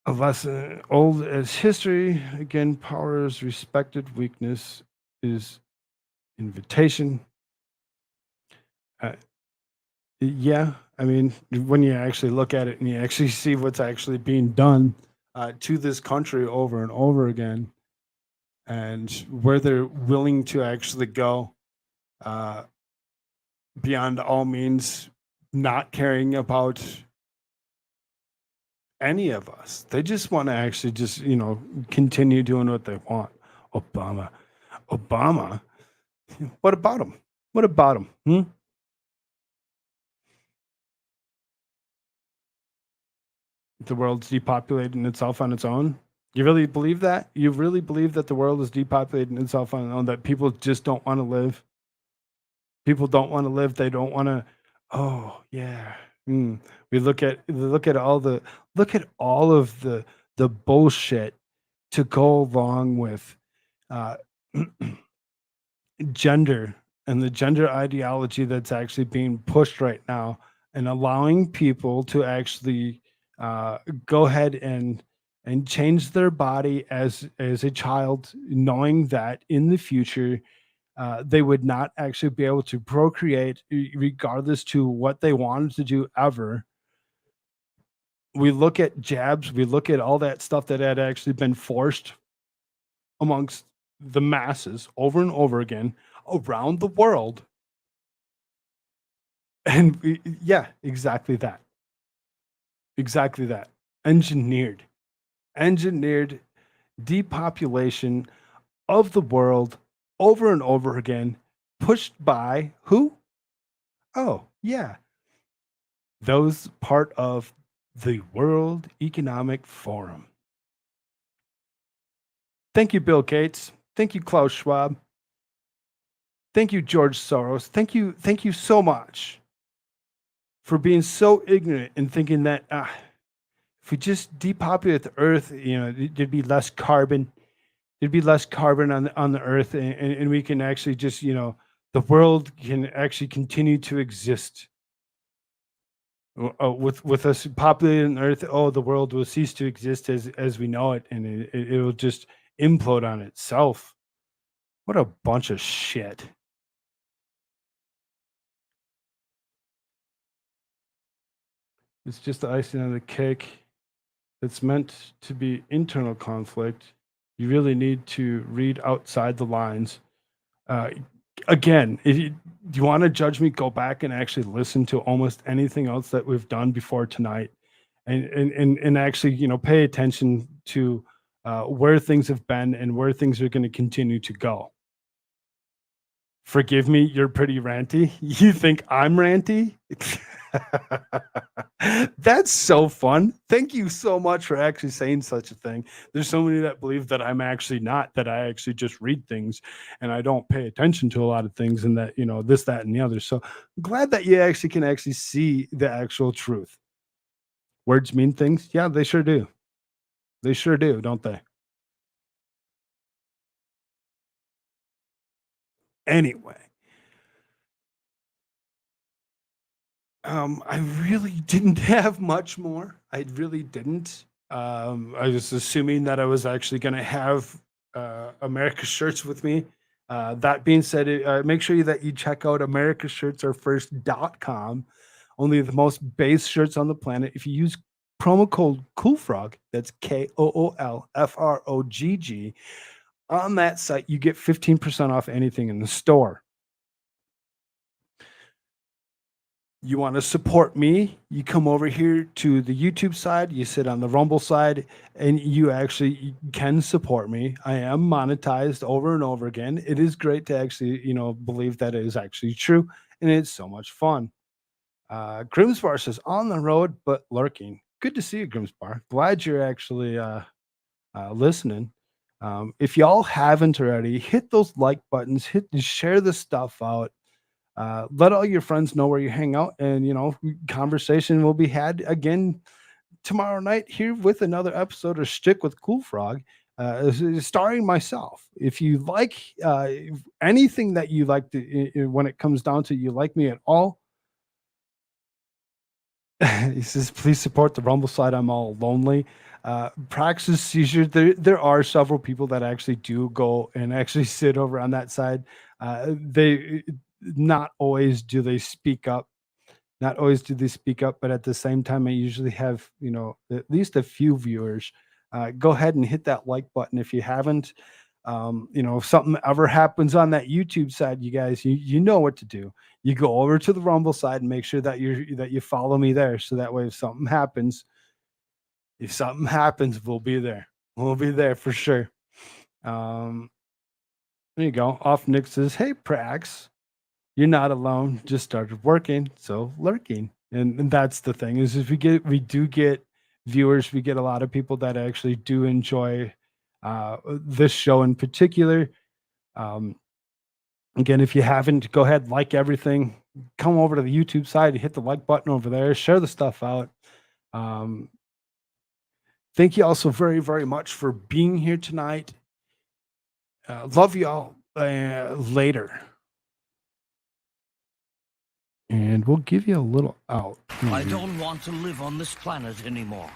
lesson old as history. Again, power is respected, weakness is invitation. Yeah, I mean, when you actually look at it and you actually see what's actually being done to this country over and over again, and where they're willing to actually go uh, beyond all means, not caring about any of us. They just want to actually just, continue doing what they want. Obama. What about him? What about him? The world's depopulating itself on its own? You really believe that? You really believe that the world is depopulating itself on its own, that people just don't want to live? People don't want to live. They don't want to. Oh, yeah. We look at all of the bullshit to go along with uh, gender and the gender ideology that's actually being pushed right now, and allowing people to actually go ahead and change their body as a child, knowing that in the future they would not actually be able to procreate regardless to what they wanted to do ever. We look at jabs, we look at all that stuff that had actually been forced amongst the masses over and over again around the world. And yeah, exactly that. Exactly that. Engineered depopulation of the world over and over again, pushed by who? Oh, yeah. Those part of the World Economic Forum. Thank you, Bill Gates. Thank you, Klaus Schwab. Thank you, George Soros. Thank you so much for being so ignorant and thinking that if we just depopulate the earth, there'd be less carbon. There'd be less carbon on the earth, and we can actually just, the world can actually continue to exist. With us populating Earth, the world will cease to exist as we know it, and it will just implode on itself. What a bunch of shit. It's just the icing on the cake. It's meant to be internal conflict. You really need to read outside the lines. Again, if you want to judge me, go back and actually listen to almost anything else that we've done before tonight, and actually, pay attention to where things have been and where things are going to continue to go. Forgive me, you're pretty ranty. You think I'm ranty? That's so fun. Thank you so much for actually saying such a thing. There's so many that believe that I'm actually not, that I actually just read things and I don't pay attention to a lot of things, and that, this, that, and the other. So I'm glad that you actually can actually see the actual truth. Words mean things. Yeah, they sure do. They sure do, don't they? Anyway. I really didn't have much more. I really didn't. I was assuming that I was actually going to have America shirts with me. That being said, make sure that you check out americashirtsaretfirst.com. Only the most base shirts on the planet. If you use promo code Koolfrogg, that's KOOLFROGG, on that site, you get 15% off anything in the store. you want to support me, you come over here to the YouTube side, you sit on the Rumble side, and you actually can support me. I am monetized over and over again. It is great to actually, believe that it is actually true, and it's so much fun. Grimspar says, on the road, but lurking. Good to see you, Grimspar. Glad you're actually listening. If y'all haven't already, hit those like buttons, share the stuff out. Let all your friends know where you hang out, and conversation will be had again tomorrow night here with another episode of Shtick with Koolfrogg, starring myself. If you like anything that you like to, when it comes down to you like me at all, he says, please support the Rumble side. I'm all lonely. Praxis Seizure, there are several people that actually do go and actually sit over on that side. They not always do they speak up. Not always do they speak up, but at the same time, I usually have, at least a few viewers. Go ahead and hit that like button if you haven't. If something ever happens on that YouTube side, you guys, you know what to do. You go over to the Rumble side and make sure that you follow me there, so that way if something happens, we'll be there. We'll be there for sure. There you go. Off Nick says, hey Prax, you're not alone. Just started working, so lurking. And that's the thing, is if we do get viewers, we get a lot of people that actually do enjoy this show in particular. Again, if you haven't, go ahead, like everything. Come over to the YouTube side, hit the like button over there, share the stuff out. Thank you all so very, very much for being here tonight. Love you all. Later. And we'll give you a little out. I don't want to live on this planet anymore.